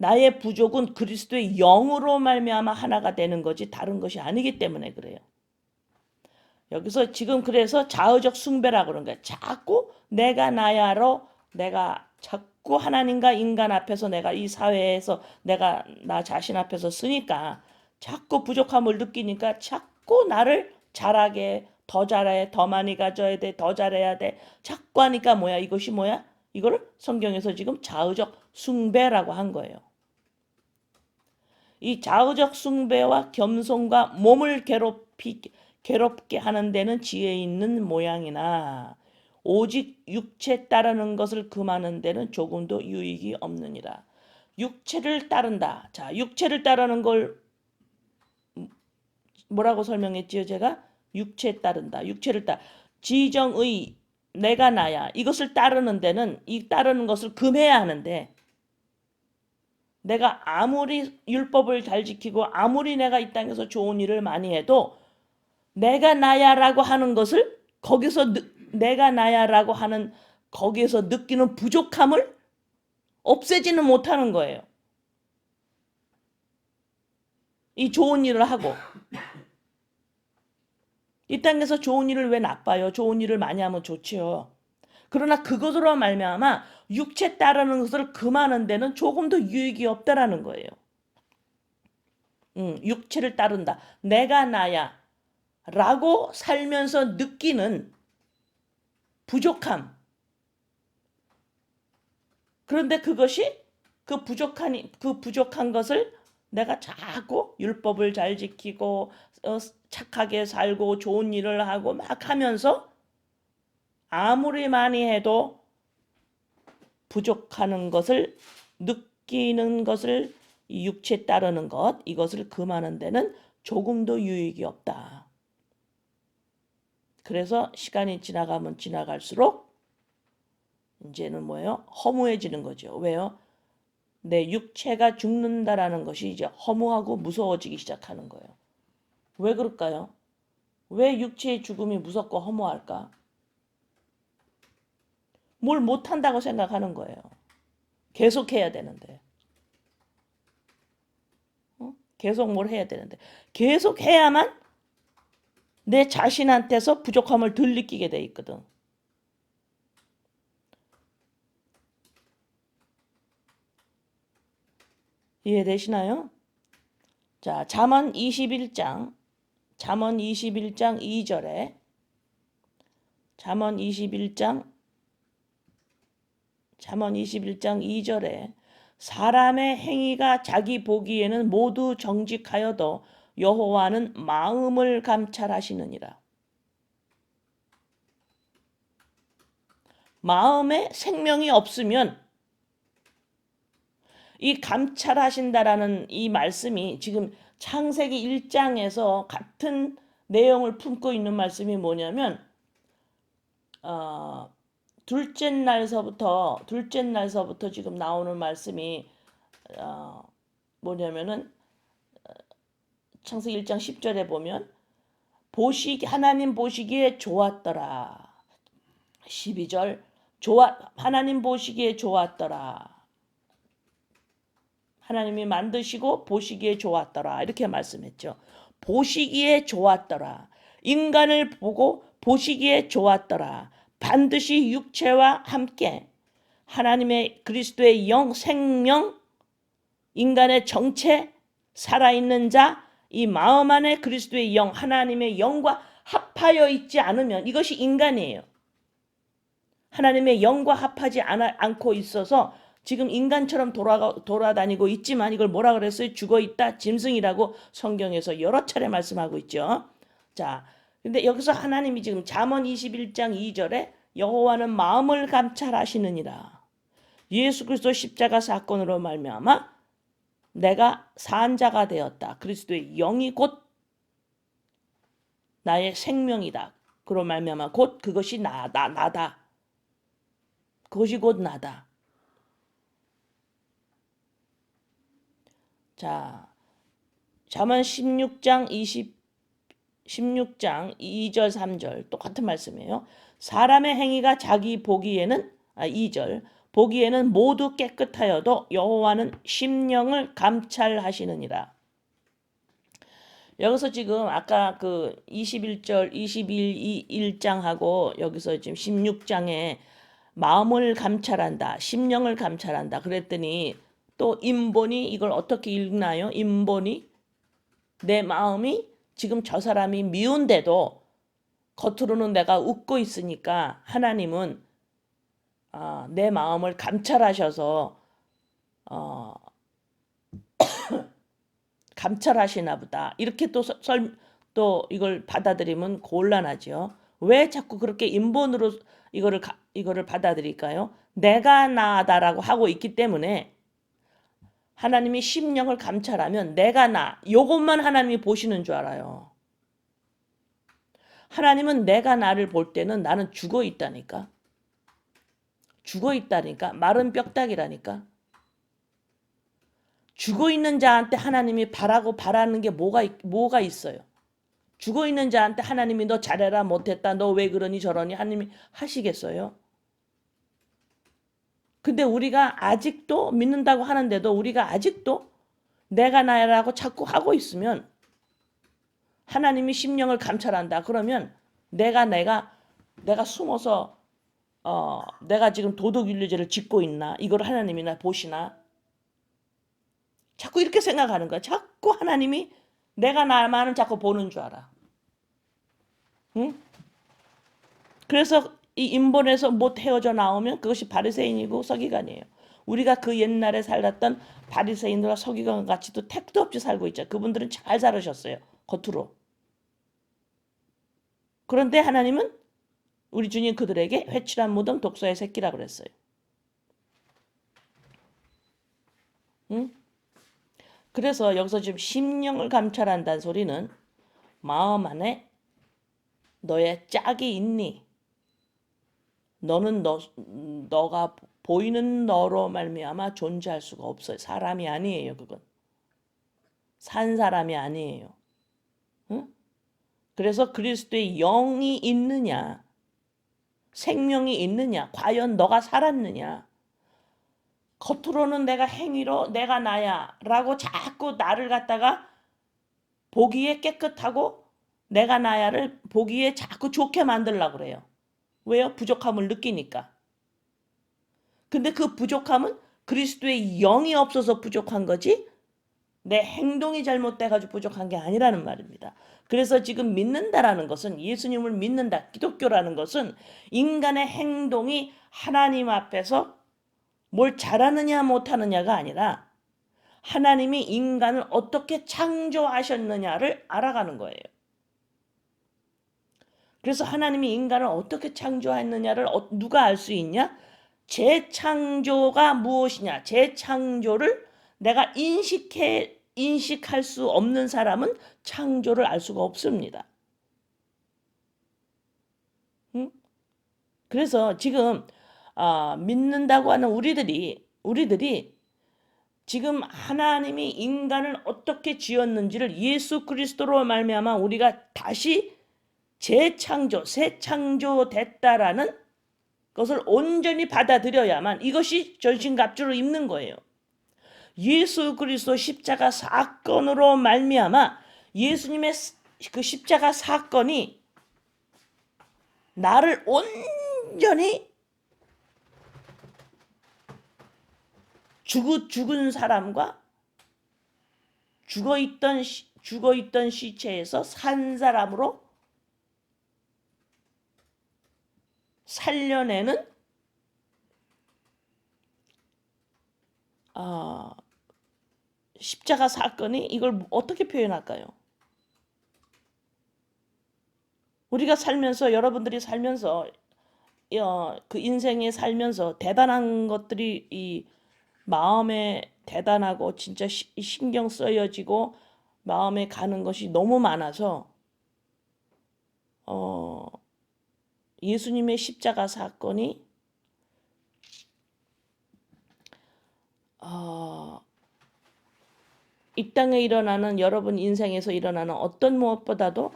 나의 부족은 그리스도의 영으로 말미암아 하나가 되는 거지 다른 것이 아니기 때문에 그래요. 여기서 지금 그래서 자의적 숭배라고 그런 거야. 자꾸 내가 나야로 내가 자꾸 하나님과 인간 앞에서 내가 이 사회에서 내가 나 자신 앞에서 쓰니까 자꾸 부족함을 느끼니까 자꾸 나를 잘하게 더 잘해 더 많이 가져야 돼 더 잘해야 돼 자꾸 하니까 뭐야 이것이 뭐야 이거를 성경에서 지금 자의적 숭배라고 한 거예요. 이 자의적 숭배와 겸손과 몸을 괴롭게 하는 데는 지혜 있는 모양이나 오직 육체 따르는 것을 금하는 데는 조금도 유익이 없느니라. 육체를 따른다. 자, 육체를 따르는 걸 뭐라고 설명했지요? 제가 육체 따른다. 육체를 지정의 내가 나야. 이것을 따르는 데는 이 따르는 것을 금해야 하는데 내가 아무리 율법을 잘 지키고 아무리 내가 이 땅에서 좋은 일을 많이 해도 내가 나야라고 하는 것을 거기서 내가 나야라고 하는 거기에서 느끼는 부족함을 없애지는 못하는 거예요. 이 좋은 일을 하고 이 땅에서 좋은 일을 왜 나빠요? 좋은 일을 많이 하면 좋지요. 그러나 그것으로 말미암아 육체 따르는 것을 금하는 데는 조금도 유익이 없다라는 거예요. 육체를 따른다. 내가 나야 라고 살면서 느끼는 부족함. 그런데 그것이 그 부족한 것을 내가 자꾸 율법을 잘 지키고 착하게 살고 좋은 일을 하고 막 하면서 아무리 많이 해도 부족하는 것을 느끼는 것을 육체 따르는 것 이것을 금하는 데는 조금도 유익이 없다. 그래서 시간이 지나가면 지나갈수록 이제는 뭐예요? 허무해지는 거죠. 왜요? 내 육체가 죽는다라는 것이 이제 허무하고 무서워지기 시작하는 거예요. 왜 그럴까요? 왜 육체의 죽음이 무섭고 허무할까? 뭘 못한다고 생각하는 거예요. 계속해야 되는데. 계속 뭘 해야 되는데. 계속 해야만 내 자신한테서 부족함을 덜 느끼게 돼 있거든. 이해되시나요? 자, 잠언 21장 2절에 잠언 21장 2절에 사람의 행위가 자기 보기에는 모두 정직하여도 여호와는 마음을 감찰하시느니라. 마음에 생명이 없으면 이 감찰하신다라는 이 말씀이 지금 창세기 1장에서 같은 내용을 품고 있는 말씀이 뭐냐면 둘째 날서부터 지금 나오는 말씀이 뭐냐면은 창세기 1장 10절에 보면 하나님 보시기에 좋았더라. 12절 하나님 보시기에 좋았더라. 하나님이 만드시고 보시기에 좋았더라. 이렇게 말씀했죠. 보시기에 좋았더라. 인간을 보고 보시기에 좋았더라. 반드시 육체와 함께 하나님의 그리스도의 영, 생명, 인간의 정체, 살아있는 자, 이 마음 안에 그리스도의 영, 하나님의 영과 합하여 있지 않으면 이것이 인간이에요. 하나님의 영과 합하지 않고 있어서 지금 인간처럼 돌아다니고 있지만 이걸 뭐라 그랬어요? 죽어있다 짐승이라고 성경에서 여러 차례 말씀하고 있죠. 자, 근데 여기서 하나님이 지금 잠언 21장 2절에 여호와는 마음을 감찰하시느니라. 예수 그리스도 십자가 사건으로 말미암아 내가 산 자가 되었다. 그리스도의 영이 곧 나의 생명이다. 그로 말미암아 곧 그것이 나다. 그것이 곧 나다. 자, 잠언 16장 2절 3절 똑같은 말씀이에요. 사람의 행위가 자기 보기에는 2절 보기에는 모두 깨끗하여도 여호와는 심령을 감찰하시느니라. 여기서 지금 아까 그 21절, 21장하고 여기서 지금 16장에 마음을 감찰한다, 심령을 감찰한다 그랬더니 또 인본이 이걸 어떻게 읽나요? 인본이 내 마음이 지금 저 사람이 미운데도 겉으로는 내가 웃고 있으니까 하나님은 내 마음을 감찰하셔서 감찰하시나 보다. 이렇게 또 이걸 받아들이면 곤란하죠. 왜 자꾸 그렇게 인본으로 이거를 받아들일까요? 내가 나다라고 하고 있기 때문에 하나님이 심령을 감찰하면 내가 나, 요것만 하나님이 보시는 줄 알아요. 하나님은 내가 나를 볼 때는 나는 죽어 있다니까. 죽어 있다니까. 마른 뼈다귀라니까. 죽어 있는 자한테 하나님이 바라는 게 뭐가 있어요? 죽어 있는 자한테 하나님이 너 잘해라 못했다 너 왜 그러니 저러니 하나님이 하시겠어요? 근데 우리가 아직도 믿는다고 하는데도 우리가 아직도 내가 나라고 자꾸 하고 있으면 하나님이 심령을 감찰한다. 그러면 내가 숨어서 내가 지금 도덕윤리죄를 짓고 있나? 이걸 하나님이나 보시나? 자꾸 이렇게 생각하는 거야. 자꾸 하나님이 내가 나만은 자꾸 보는 줄 알아. 응? 그래서 이 인본에서 못 헤어져 나오면 그것이 바리새인이고 서기관이에요. 우리가 그 옛날에 살았던 바리새인들과 서기관 같이도 택도 없이 살고 있죠. 그분들은 잘 살으셨어요. 겉으로. 그런데 하나님은 우리 주님 그들에게 회칠한 무덤 독소의 새끼라 그랬어요. 응? 그래서 여기서 지금 심령을 감찰한다는 소리는 마음 안에 너의 짝이 있니? 너는 너가 보이는 너로 말미암아 존재할 수가 없어요. 사람이 아니에요. 그건 산 사람이 아니에요. 응? 그래서 그리스도의 영이 있느냐, 생명이 있느냐, 과연 너가 살았느냐? 겉으로는 내가 행위로 내가 나야라고 자꾸 나를 갖다가 보기에 깨끗하고 내가 나야를 보기에 자꾸 좋게 만들려고 그래요. 왜요? 부족함을 느끼니까. 근데 그 부족함은 그리스도의 영이 없어서 부족한 거지 내 행동이 잘못돼가지고 부족한 게 아니라는 말입니다. 그래서 지금 믿는다라는 것은 예수님을 믿는다. 기독교라는 것은 인간의 행동이 하나님 앞에서 뭘 잘하느냐 못하느냐가 아니라 하나님이 인간을 어떻게 창조하셨느냐를 알아가는 거예요. 그래서 하나님이 인간을 어떻게 창조했느냐를 누가 알 수 있냐? 재창조가 무엇이냐? 재창조를 내가 인식할 수 없는 사람은 창조를 알 수가 없습니다. 응? 그래서 지금 믿는다고 하는 우리들이 지금 하나님이 인간을 어떻게 지었는지를 예수 그리스도로 말미암아 우리가 다시 재창조, 새 창조됐다라는 것을 온전히 받아들여야만 이것이 전신갑주를 입는 거예요. 예수 그리스도 십자가 사건으로 말미암아 예수님의 그 십자가 사건이 나를 온전히 죽은 사람과 죽어있던 시체에서 산 사람으로 살려내는 십자가 사건이 이걸 어떻게 표현할까요? 우리가 살면서 여러분들이 살면서 그 인생에 살면서 대단한 것들이 이 마음에 대단하고 진짜 신경 쓰여지고 마음에 가는 것이 너무 많아서 예수님의 십자가 사건이 이 땅에 일어나는 여러분 인생에서 일어나는 어떤 무엇보다도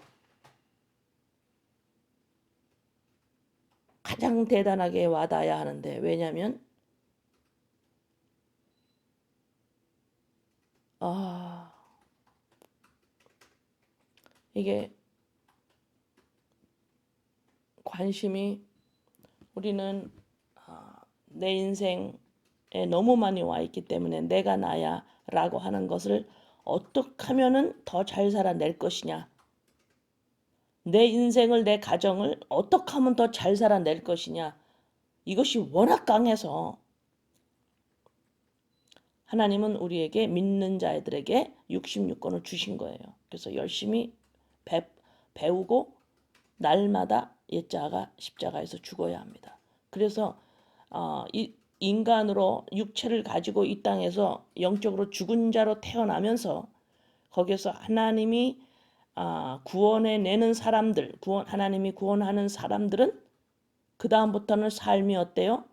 가장 대단하게 와닿아야 하는데 왜냐하면 이게 관심이 우리는 내 인생에 너무 많이 와 있기 때문에 내가 나야 라고 하는 것을 어떻게 하면은 더 잘 살아낼 것이냐, 내 인생을 내 가정을 어떻게 하면 더 잘 살아낼 것이냐, 이것이 워낙 강해서 하나님은 우리에게 믿는 자들에게 66권을 주신 거예요. 그래서 열심히 배우고 날마다 옛자가 십자가에서 죽어야 합니다. 그래서 이 인간으로 육체를 가지고 이 땅에서 영적으로 죽은 자로 태어나면서 거기서 하나님이 구원해내는 사람들, 하나님이 구원하는 사람들은 그 다음부터는 삶이 어때요?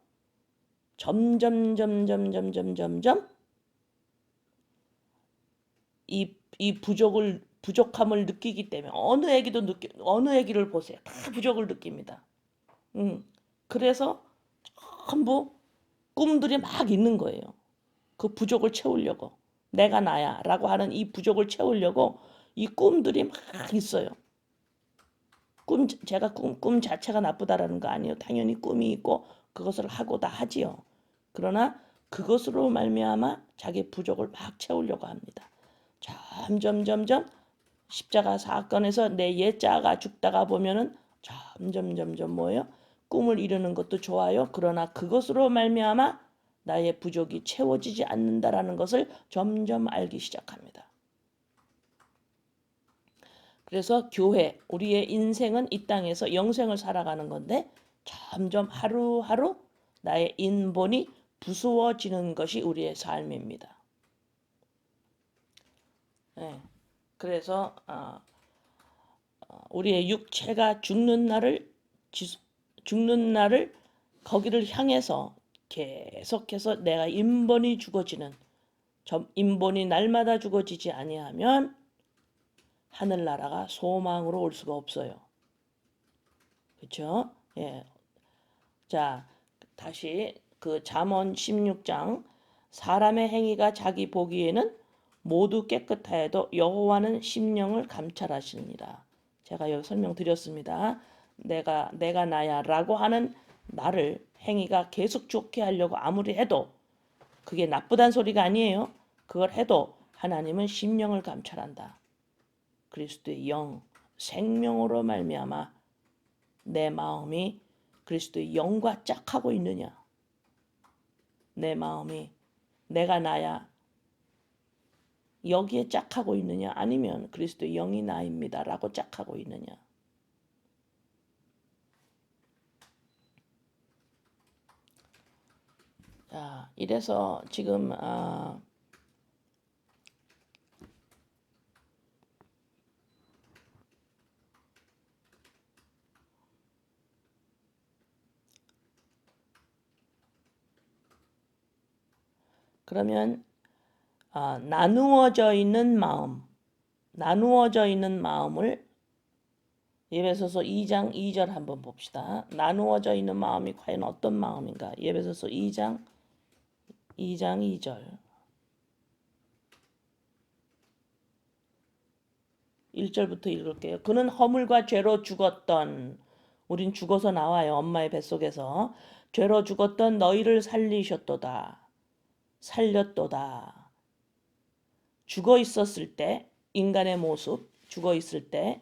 점점 이 부족함을 느끼기 때문에 어느 애기를 보세요. 다 부족을 느낍니다. 그래서 전부 꿈들이 막 있는 거예요. 그 부족을 채우려고, 내가 나야라고 하는 이 부족을 채우려고 이 꿈들이 막 있어요. 제가 꿈 자체가 나쁘다라는 거 아니에요. 당연히 꿈이 있고 그것을 하고 다 하지요. 그러나 그것으로 말미암아 자기 부족을 막 채우려고 합니다. 점점 십자가 사건에서 내 옛자가 죽다가 보면은 점점 뭐예요? 꿈을 이루는 것도 좋아요. 그러나 그것으로 말미암아 나의 부족이 채워지지 않는다라는 것을 점점 알기 시작합니다. 그래서 교회, 우리의 인생은 이 땅에서 영생을 살아가는 건데 점점 하루하루 나의 인본이 부수어지는 것이 우리의 삶입니다. 네. 그래서 우리의 육체가 죽는 날을 거기를 향해서 계속해서 내가 인본이 죽어지는, 인본이 날마다 죽어지지 아니하면 하늘나라가 소망으로 올 수가 없어요. 그렇죠? 예. 자, 다시 그 잠언 16장, 사람의 행위가 자기 보기에는 모두 깨끗하여도 여호와는 심령을 감찰하시니라. 제가 여기 설명드렸습니다. 내가 나야라고 하는 나를 행위가 계속 좋게 하려고 아무리 해도 그게 나쁘단 소리가 아니에요. 그걸 해도 하나님은 심령을 감찰한다. 그리스도의 영, 생명으로 말미암아 내 마음이 그리스도의 영과 짝하고 있느냐, 내 마음이 내가 나야 여기에 짝하고 있느냐, 아니면 그리스도의 영이 나입니다 라고 짝하고 있느냐. 자, 이래서 지금 그러면 나누어져 있는 마음을 예배소서 2장 2절 한번 봅시다. 나누어져 있는 마음이 과연 어떤 마음인가? 예배소서 2장 2절 1절부터 읽을게요. 그는 허물과 죄로 죽었던, 우린 죽어서 나와요. 엄마의 뱃속에서. 죄로 죽었던 너희를 살렸도다. 죽어 있었을 때, 인간의 모습, 죽어 있을 때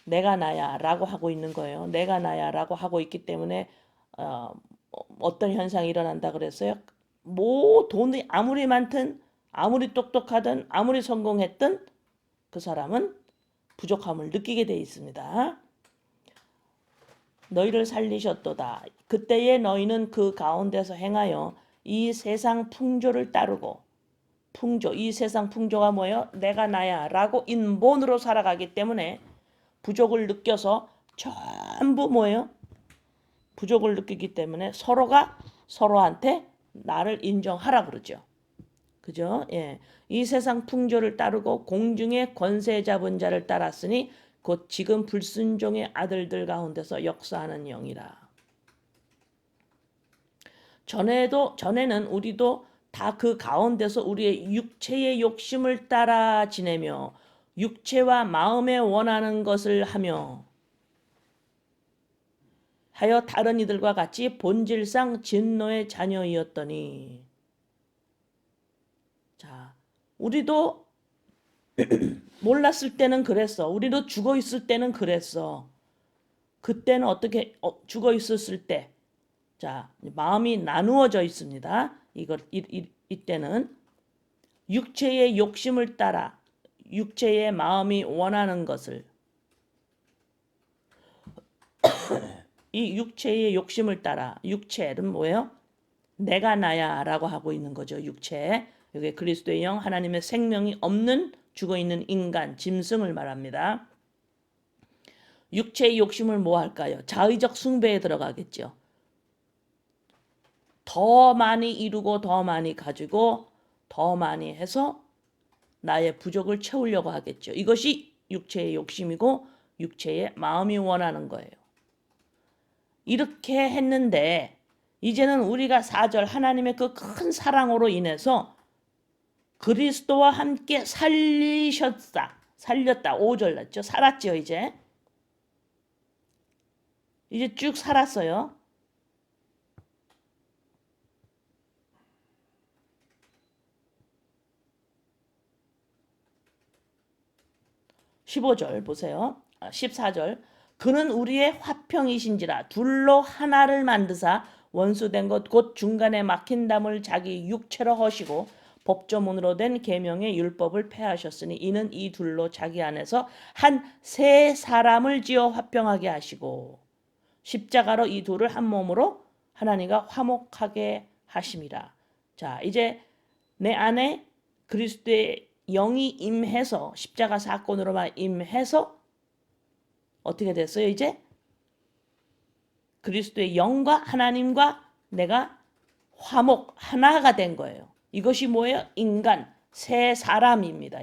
내가 나야 라고 하고 있는 거예요. 내가 나야 라고 하고 있기 때문에 어떤 현상이 일어난다 그랬어요? 돈이 아무리 많든 아무리 똑똑하든 아무리 성공했든 그 사람은 부족함을 느끼게 돼 있습니다. 너희를 살리셨도다. 그때에 너희는 그 가운데서 행하여 이 세상 풍조를 따르고, 이 세상 풍조가 뭐예요? 내가 나야 라고 인본으로 살아가기 때문에 부족을 느껴서 전부 뭐예요? 부족을 느끼기 때문에 서로가 서로한테 나를 인정하라 그러죠. 그죠? 예. 이 세상 풍조를 따르고 공중의 권세 잡은 자를 따랐으니 곧 지금 불순종의 아들들 가운데서 역사하는 영이라. 전에는 우리도 다 그 가운데서 우리의 육체의 욕심을 따라 지내며 육체와 마음에 원하는 것을 하여 다른 이들과 같이 본질상 진노의 자녀이었더니. 자, 우리도 몰랐을 때는 그랬어. 우리도 죽어 있을 때는 그랬어. 그때는 어떻게 죽어 있었을 때, 자, 마음이 나누어져 있습니다. 이때는 육체의 욕심을 따라 육체의 마음이 원하는 것을, 이 육체의 욕심을 따라, 육체는 뭐예요? 내가 나야라고 하고 있는 거죠. 육체. 여기 그리스도의 영, 하나님의 생명이 없는 죽어 있는 인간, 짐승을 말합니다. 육체의 욕심을 뭐 할까요? 자의적 숭배에 들어가겠죠. 더 많이 이루고 더 많이 가지고 더 많이 해서 나의 부족을 채우려고 하겠죠. 이것이 육체의 욕심이고 육체의 마음이 원하는 거예요. 이렇게 했는데 이제는 우리가 4절 하나님의 그 큰 사랑으로 인해서 그리스도와 함께 살렸다. 5절 났죠. 살았죠. 이제 쭉 살았어요. 15절 보세요. 14절 그는 우리의 화평이신지라 둘로 하나를 만드사 원수된 것 곧 중간에 막힌 담을 자기 육체로 허시고 법조문으로 된 계명의 율법을 폐하셨으니 이는 이 둘로 자기 안에서 한 세 사람을 지어 화평하게 하시고 십자가로 이 둘을 한 몸으로 하나님과 화목하게 하심이라. 자, 이제 내 안에 그리스도의 영이 임해서 십자가 사건으로만 임해서 어떻게 됐어요? 이제 그리스도의 영과 하나님과 내가 화목 하나가 된 거예요. 이것이 뭐예요? 인간 새 사람입니다.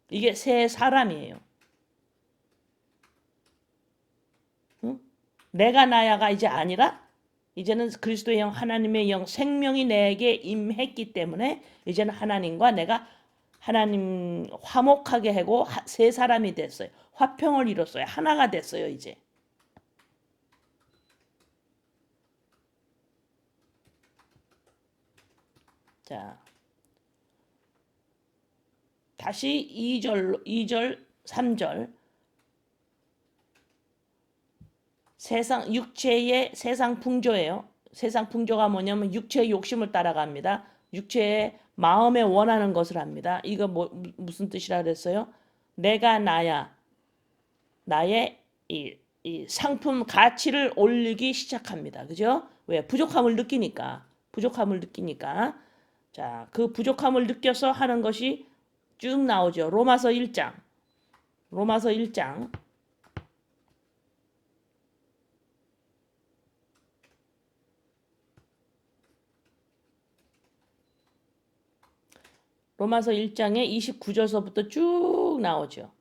이게 새 사람이에요. 응? 내가 나야가 이제 아니라 이제는 그리스도의 영 하나님의 영 생명이 내게 임했기 때문에 이제는 하나님과 내가 하나님 화목하게 하고 새 사람이 됐어요. 화평을 이뤘어요. 하나가 됐어요. 이제. 자, 다시 2절 3절 육체의 세상 풍조예요. 세상 풍조가 뭐냐면 육체의 욕심을 따라갑니다. 육체의 마음에 원하는 것을 합니다. 이거 무슨 뜻이라 그랬어요? 내가 나야. 나의 이 상품 가치를 올리기 시작합니다. 그죠? 왜? 부족함을 느끼니까. 자, 그 부족함을 느껴서 하는 것이 쭉 나오죠. 로마서 1장. 로마서 1장. 로마서 1장에 29절서부터 쭉 나오죠.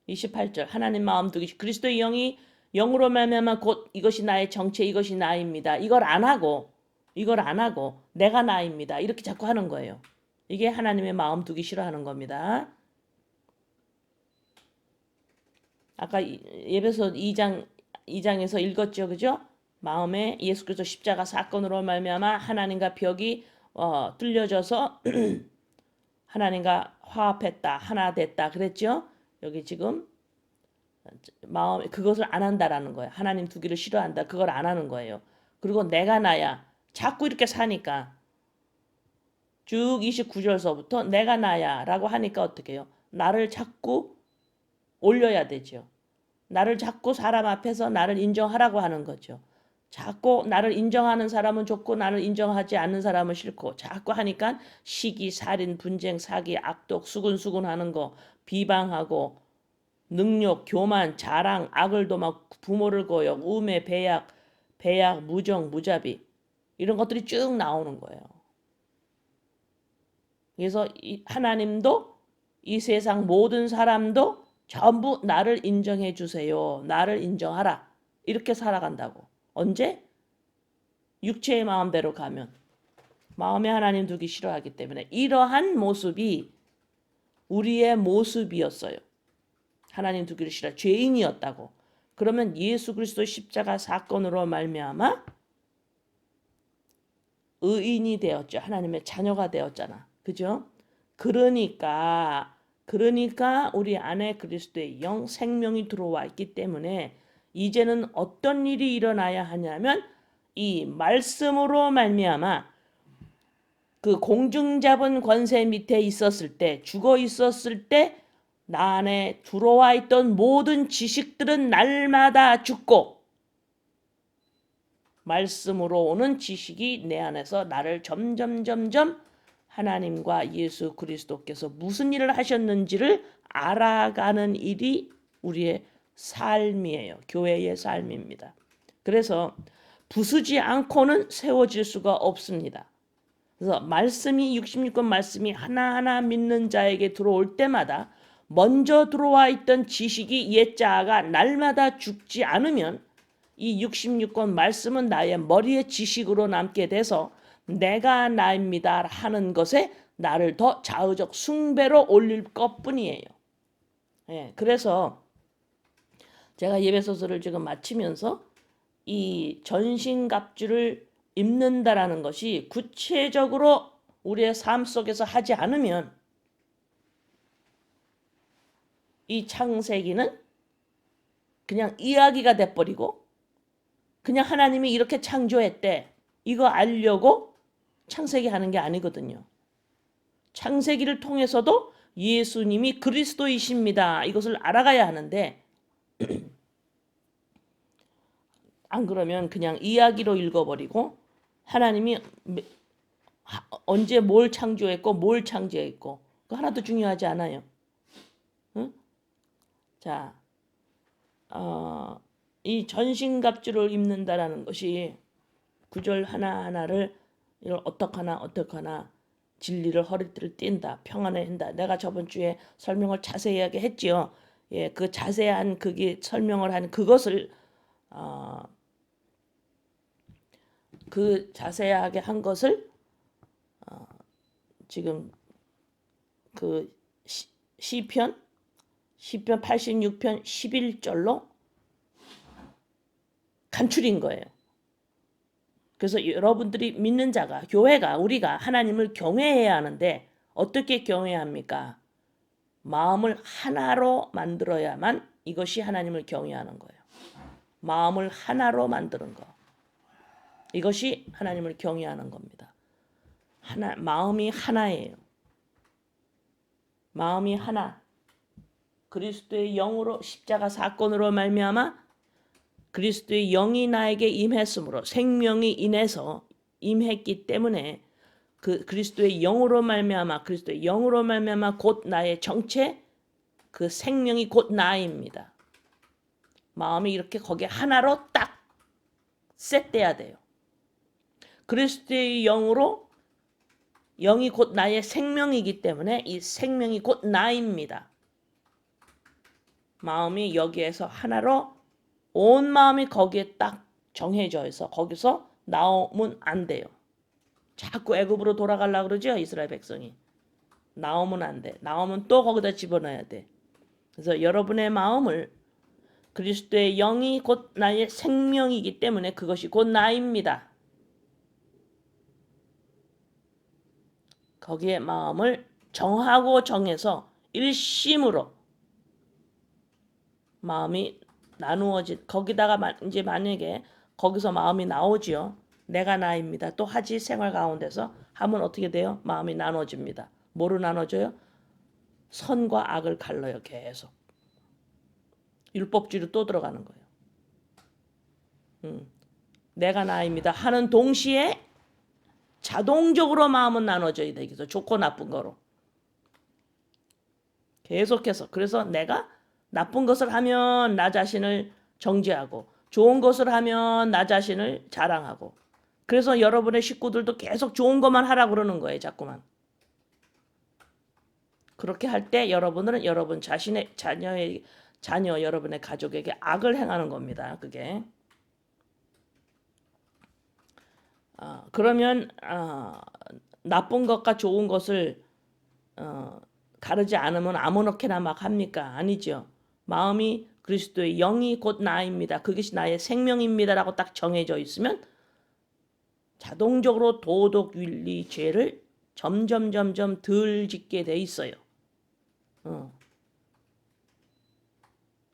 28절 하나님 마음 두기 그리스도의 영이 영으로 말미암아 곧 이것이 나의 정체 이것이 나입니다. 이걸 안 하고 내가 나입니다. 이렇게 자꾸 하는 거예요. 이게 하나님의 마음 두기 싫어하는 겁니다. 아까 예배서 2장에서 읽었죠. 그죠? 마음에 예수 그리스도 십자가 사건으로 말미암아 하나님과 벽이 뚫려져서 하나님과 화합했다. 하나 됐다. 그랬죠? 여기 지금 마음 그것을 안 한다라는 거예요. 하나님 두기를 싫어한다. 그걸 안 하는 거예요. 그리고 내가 나야. 자꾸 이렇게 사니까 쭉 29절서부터 내가 나야라고 하니까 어떻게 해요? 나를 자꾸 올려야 되죠. 나를 자꾸 사람 앞에서 나를 인정하라고 하는 거죠. 자꾸 나를 인정하는 사람은 좋고 나를 인정하지 않는 사람은 싫고 자꾸 하니까 시기, 살인, 분쟁, 사기, 악독, 수군수군하는 거, 비방하고 능욕, 교만, 자랑, 악을 도막, 부모를 거역, 우매, 배약, 무정, 무자비 이런 것들이 쭉 나오는 거예요. 그래서 하나님도 이 세상 모든 사람도 전부 나를 인정해 주세요. 나를 인정하라. 이렇게 살아간다고. 언제? 육체의 마음대로 가면. 마음에 하나님 두기 싫어하기 때문에 이러한 모습이 우리의 모습이었어요. 하나님 두기를 싫어 죄인이었다고. 그러면 예수 그리스도 십자가 사건으로 말미암아 의인이 되었죠. 하나님의 자녀가 되었잖아. 그죠? 그러니까 우리 안에 그리스도의 영 생명이 들어와 있기 때문에 이제는 어떤 일이 일어나야 하냐면 이 말씀으로 말미암아 그 공중 잡은 권세 밑에 있었을 때 죽어 있었을 때 나 안에 들어와 있던 모든 지식들은 날마다 죽고 말씀으로 오는 지식이 내 안에서 나를 점점 하나님과 예수 그리스도께서 무슨 일을 하셨는지를 알아가는 일이 우리의 삶이에요. 교회의 삶입니다. 그래서 부수지 않고는 세워질 수가 없습니다. 그래서 말씀이 66권 말씀이 하나하나 믿는 자에게 들어올 때마다 먼저 들어와 있던 지식이 옛자아가 날마다 죽지 않으면 이 66권 말씀은 나의 머리의 지식으로 남게 돼서 내가 나입니다 하는 것에 나를 더 자의적 숭배로 올릴 것뿐이에요. 예, 그래서 제가 예배소설을 지금 마치면서 이 전신갑주를 입는다라는 것이 구체적으로 우리의 삶 속에서 하지 않으면 이 창세기는 그냥 이야기가 돼버리고 그냥 하나님이 이렇게 창조했대 이거 알려고 창세기 하는 게 아니거든요. 창세기를 통해서도 예수님이 그리스도이십니다. 이것을 알아가야 하는데 안 그러면 그냥 이야기로 읽어버리고 하나님이 언제 뭘 창조했고 뭘 창조했고 그거 하나도 중요하지 않아요. 응? 자, 이 전신갑주를 입는다라는 것이 구절 하나하나를 이걸 어떡하나 진리를 허리띠를 띈다. 평안을 한다. 내가 저번 주에 설명을 자세하게 했지요. 예, 그 자세한 그게 설명을 한 그것을 그 자세하게 한 것을 지금 그 시편 86편 11절로 간추린 거예요. 그래서 여러분들이 믿는 자가 교회가 우리가 하나님을 경외해야 하는데 어떻게 경외해야 합니까? 마음을 하나로 만들어야만 이것이 하나님을 경외하는 거예요. 마음을 하나로 만드는 거. 이것이 하나님을 경외하는 겁니다. 마음이 하나예요. 마음이 하나. 그리스도의 영으로 십자가 사건으로 말미암아 그리스도의 영이 나에게 임했으므로 생명이 인해서 임했기 때문에 그 그리스도의 영으로 말미암아 곧 나의 정체 그 생명이 곧 나입니다. 마음이 이렇게 거기에 하나로 딱 셋돼야 돼요. 그리스도의 영으로 영이 곧 나의 생명이기 때문에 이 생명이 곧 나입니다. 마음이 여기에서 하나로 온 마음이 거기에 딱 정해져 있어 거기서 나오면 안 돼요. 자꾸 애굽으로 돌아가려고 그러죠. 이스라엘 백성이. 나오면 안 돼. 나오면 또 거기다 집어넣어야 돼. 그래서 여러분의 마음을 그리스도의 영이 곧 나의 생명이기 때문에 그것이 곧 나입니다. 거기에 마음을 정하고 정해서 일심으로 마음이 나누어진 거기다가 이제 만약에 거기서 마음이 나오지요. 내가 나입니다. 또 하지 생활 가운데서 하면 어떻게 돼요? 마음이 나눠집니다. 뭐로 나눠져요? 선과 악을 갈라요. 계속. 율법주의로 또 들어가는 거예요. 내가 나입니다. 하는 동시에 자동적으로 마음은 나눠져야 되겠어. 좋고 나쁜 거로. 계속해서. 그래서 내가 나쁜 것을 하면 나 자신을 정죄하고 좋은 것을 하면 나 자신을 자랑하고 그래서 여러분의 식구들도 계속 좋은 것만 하라고 그러는 거예요. 자꾸만. 그렇게 할 때 여러분들은 여러분 자신의 자녀 여러분의 가족에게 악을 행하는 겁니다. 그게. 그러면 나쁜 것과 좋은 것을 가르지 않으면 아무렇게나 막 합니까? 아니죠. 마음이 그리스도의 영이 곧 나입니다. 그것이 나의 생명입니다라고 딱 정해져 있으면 자동적으로 도덕, 윤리, 죄를 점점 덜 짓게 돼 있어요.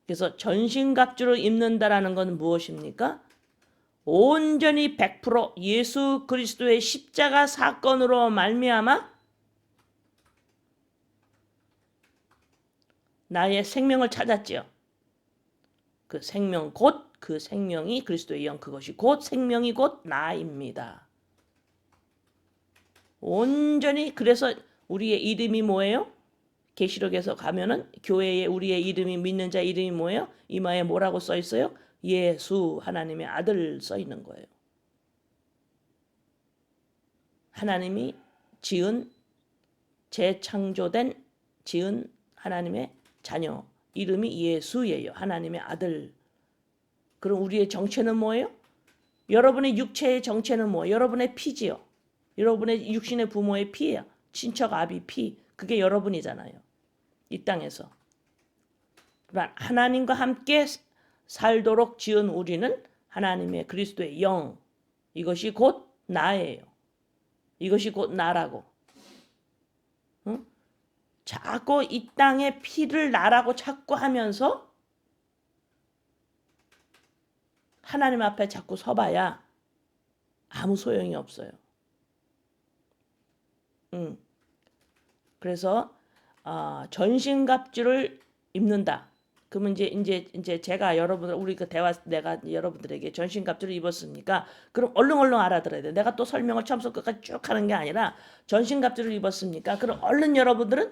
그래서 전신갑주를 입는다라는 건 무엇입니까? 온전히 100% 예수 그리스도의 십자가 사건으로 말미암아 나의 생명을 찾았지요. 그 생명 곧 그 생명이 그리스도의 영, 그것이 곧 생명이 곧 나입니다. 온전히. 그래서 우리의 이름이 뭐예요? 계시록에서 가면은 교회에 우리의 이름이, 믿는 자 이름이 뭐예요? 이마에 뭐라고 써 있어요? 예수, 하나님의 아들 써 있는 거예요. 하나님이 지은, 재창조된, 지은 하나님의 자녀 이름이 예수예요. 하나님의 아들. 그럼 우리의 정체는 뭐예요? 여러분의 육체의 정체는 뭐예요? 여러분의 피지요. 여러분의 육신의 부모의 피예요. 친척 아비 피. 그게 여러분이잖아요. 이 땅에서. 하나님과 함께 살도록 지은 우리는 하나님의 그리스도의 영. 이것이 곧 나예요. 이것이 곧 나라고. 응? 자꾸 이 땅의 피를 나라고 자꾸 하면서 하나님 앞에 자꾸 서봐야 아무 소용이 없어요. 그래서 전신갑주를 입는다. 그러면 이제 제가 여러분들 우리 그 대화 내가 여러분들에게 전신갑주를 입었으니까 그럼 얼른 알아들어야 돼. 내가 또 설명을 처음부터 끝까지 쭉 하는 게 아니라 전신갑주를 입었습니까? 그럼 얼른 여러분들은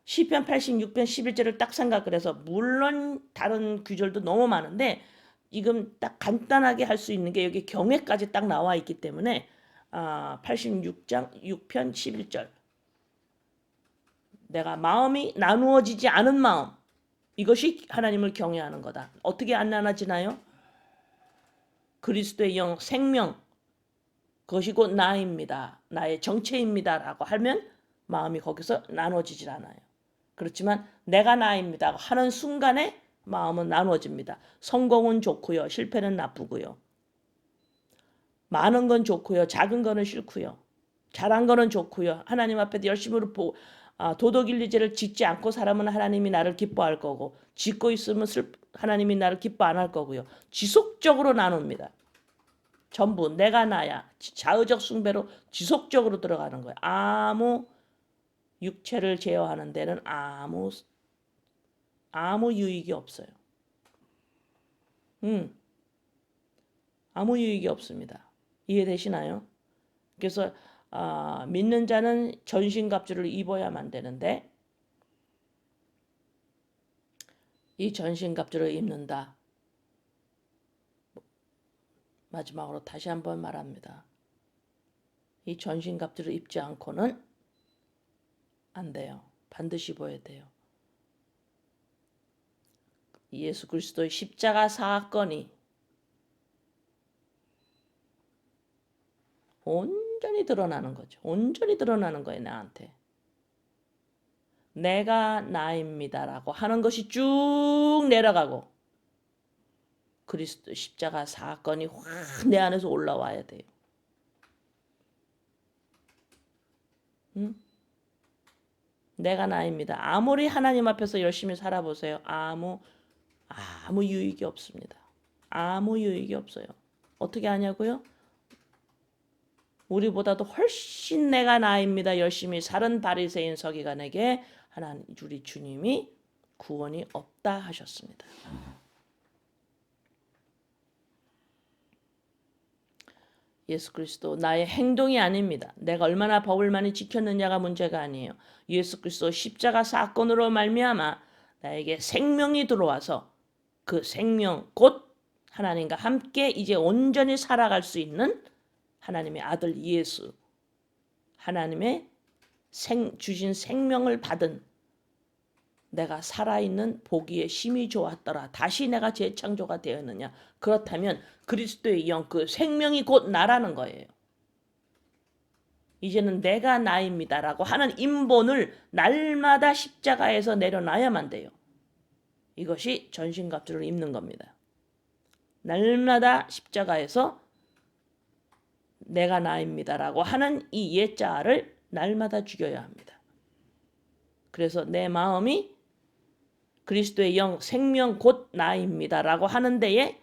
시편 86편 11절을 딱 생각을 해서, 물론 다른 구절도 너무 많은데 지금 딱 간단하게 할 수 있는 게 여기 경외까지 딱 나와 있기 때문에 86장 6편 11절. 내가 마음이 나누어지지 않은 마음, 이것이 하나님을 경외하는 거다. 어떻게 안 나눠지나요? 그리스도의 영, 생명, 그것이 곧 나입니다. 나의 정체입니다 라고 하면 마음이 거기서 나눠지질 않아요. 그렇지만 내가 나입니다 하는 순간에 마음은 나눠집니다. 성공은 좋고요. 실패는 나쁘고요. 많은 건 좋고요. 작은 거는 싫고요. 잘한 거는 좋고요. 하나님 앞에 열심으로 도덕일리제를 짓지 않고 살아면 하나님이 나를 기뻐할 거고, 짓고 있으면 하나님이 나를 기뻐 안 할 거고요. 지속적으로 나눕니다. 전부 내가 나야. 자의적 숭배로 지속적으로 들어가는 거예요. 아무 육체를 제어하는 데는 아무 유익이 없어요. 아무 유익이 없습니다. 이해되시나요? 그래서 믿는 자는 전신갑주를 입어야만 되는데 이 전신갑주를 입는다. 마지막으로 다시 한번 말합니다. 이 전신갑주를 입지 않고는 안 돼요. 반드시 입어야 돼요. 예수 그리스도의 십자가 사건이 온전히 드러나는 거죠. 온전히 드러나는 거예요, 나한테. 내가 나입니다라고 하는 것이 쭉 내려가고 그리스도 십자가 사건이 확 내 안에서 올라와야 돼요. 내가 나입니다. 아무리 하나님 앞에서 열심히 살아보세요. 아무 유익이 없습니다. 아무 유익이 없어요. 어떻게 하냐고요? 우리보다도 훨씬 내가 나입니다. 열심히 살은 바리새인 서기관에게 하나님 우리 주님이 구원이 없다 하셨습니다. 예수 그리스도 나의 행동이 아닙니다. 내가 얼마나 법을 많이 지켰느냐가 문제가 아니에요. 예수 그리스도 십자가 사건으로 말미암아 나에게 생명이 들어와서 그 생명 곧 하나님과 함께 이제 온전히 살아갈 수 있는 하나님의 아들 예수, 하나님의 주신 생명을 받은 내가 살아있는 보기에 심히 좋았더라. 다시 내가 재창조가 되었느냐. 그렇다면 그리스도의 영, 그 생명이 곧 나라는 거예요. 이제는 내가 나입니다라고 하는 인본을 날마다 십자가에서 내려놔야만 돼요. 이것이 전신갑주를 입는 겁니다. 날마다 십자가에서 내가 나입니다라고 하는 이 예자를 날마다 죽여야 합니다. 그래서 내 마음이 그리스도의 영 생명 곧 나입니다라고 하는 데에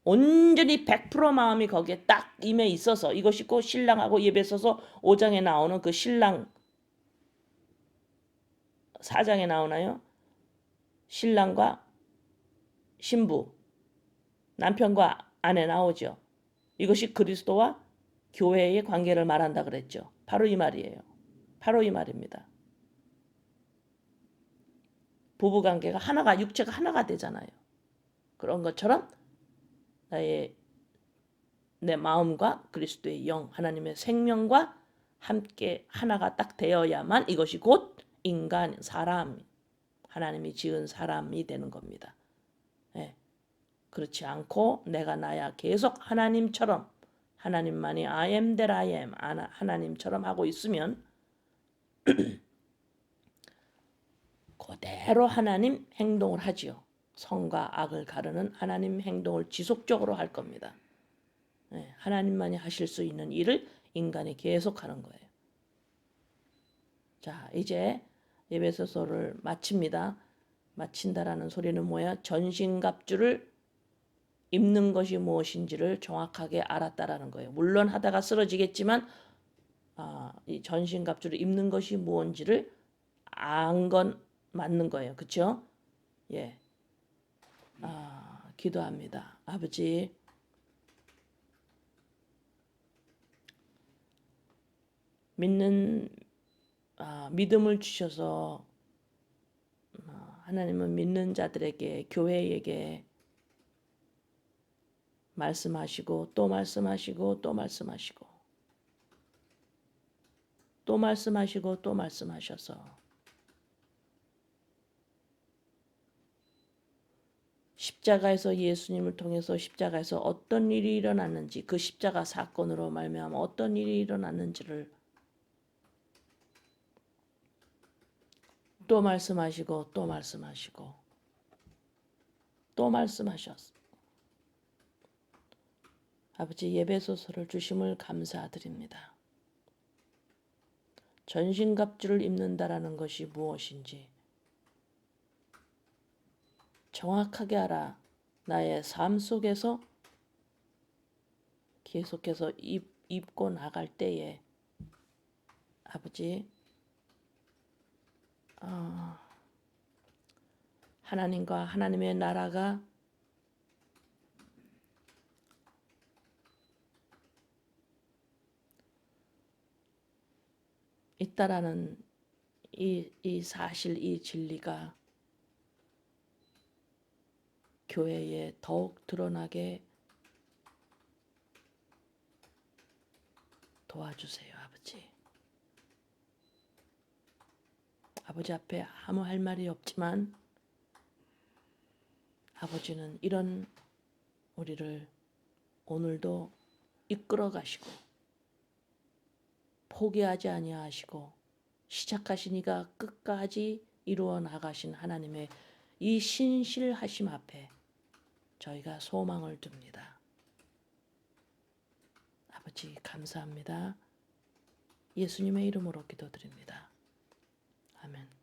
온전히 100% 마음이 거기에 딱 임해 있어서, 이것이 곧 신랑하고 예배소서 5장에 나오는 그 신랑, 4장에 나오나요? 신랑과 신부, 남편과 아내 나오죠. 이것이 그리스도와 교회의 관계를 말한다 그랬죠. 바로 이 말이에요. 바로 이 말입니다. 부부관계가 하나가, 육체가 하나가 되잖아요. 그런 것처럼 내 마음과 그리스도의 영, 하나님의 생명과 함께 하나가 딱 되어야만 이것이 곧 인간, 사람, 하나님이 지은 사람이 되는 겁니다. 네. 그렇지 않고 내가 나야 계속 하나님처럼, 하나님만이 I am that I am, 하나님처럼 하고 있으면 그대로 하나님 행동을 하지요. 선과 악을 가르는 하나님 행동을 지속적으로 할 겁니다. 네, 하나님만이 하실 수 있는 일을 인간이 계속하는 거예요. 자, 이제 에베소서를 마칩니다. 마친다라는 소리는 뭐야? 전신갑주를 입는 것이 무엇인지를 정확하게 알았다라는 거예요. 물론 하다가 쓰러지겠지만 이 전신갑주를 입는 것이 무엇인지를 안 건 맞는 거예요. 그렇죠? 예. 기도합니다. 아버지, 믿음을 주셔서 하나님은 믿는 자들에게, 교회에게 말씀하시고 또 말씀하시고 또 말씀하시고 또 말씀하시고 또 말씀하셔서 십자가에서, 예수님을 통해서 십자가에서 어떤 일이 일어났는지, 그 십자가 사건으로 말미암아 어떤 일이 일어났는지를 또 말씀하시고 또 말씀하시고 또 말씀하셨어. 아버지, 예배소서를 주심을 감사드립니다. 전신갑주를 입는다라는 것이 무엇인지 정확하게 알아 나의 삶 속에서 계속해서 입고 나갈 때에 아버지, 하나님과 하나님의 나라가 있다라는 이 사실, 이 진리가 교회에 더욱 드러나게 도와주세요, 아버지. 아버지 앞에 아무 할 말이 없지만 아버지는 이런 우리를 오늘도 이끌어 가시고 포기하지 아니하시고 시작하신 이가 끝까지 이루어 나가신 하나님의 이 신실하심 앞에 저희가 소망을 둡니다. 아버지, 감사합니다. 예수님의 이름으로 기도드립니다. 아멘.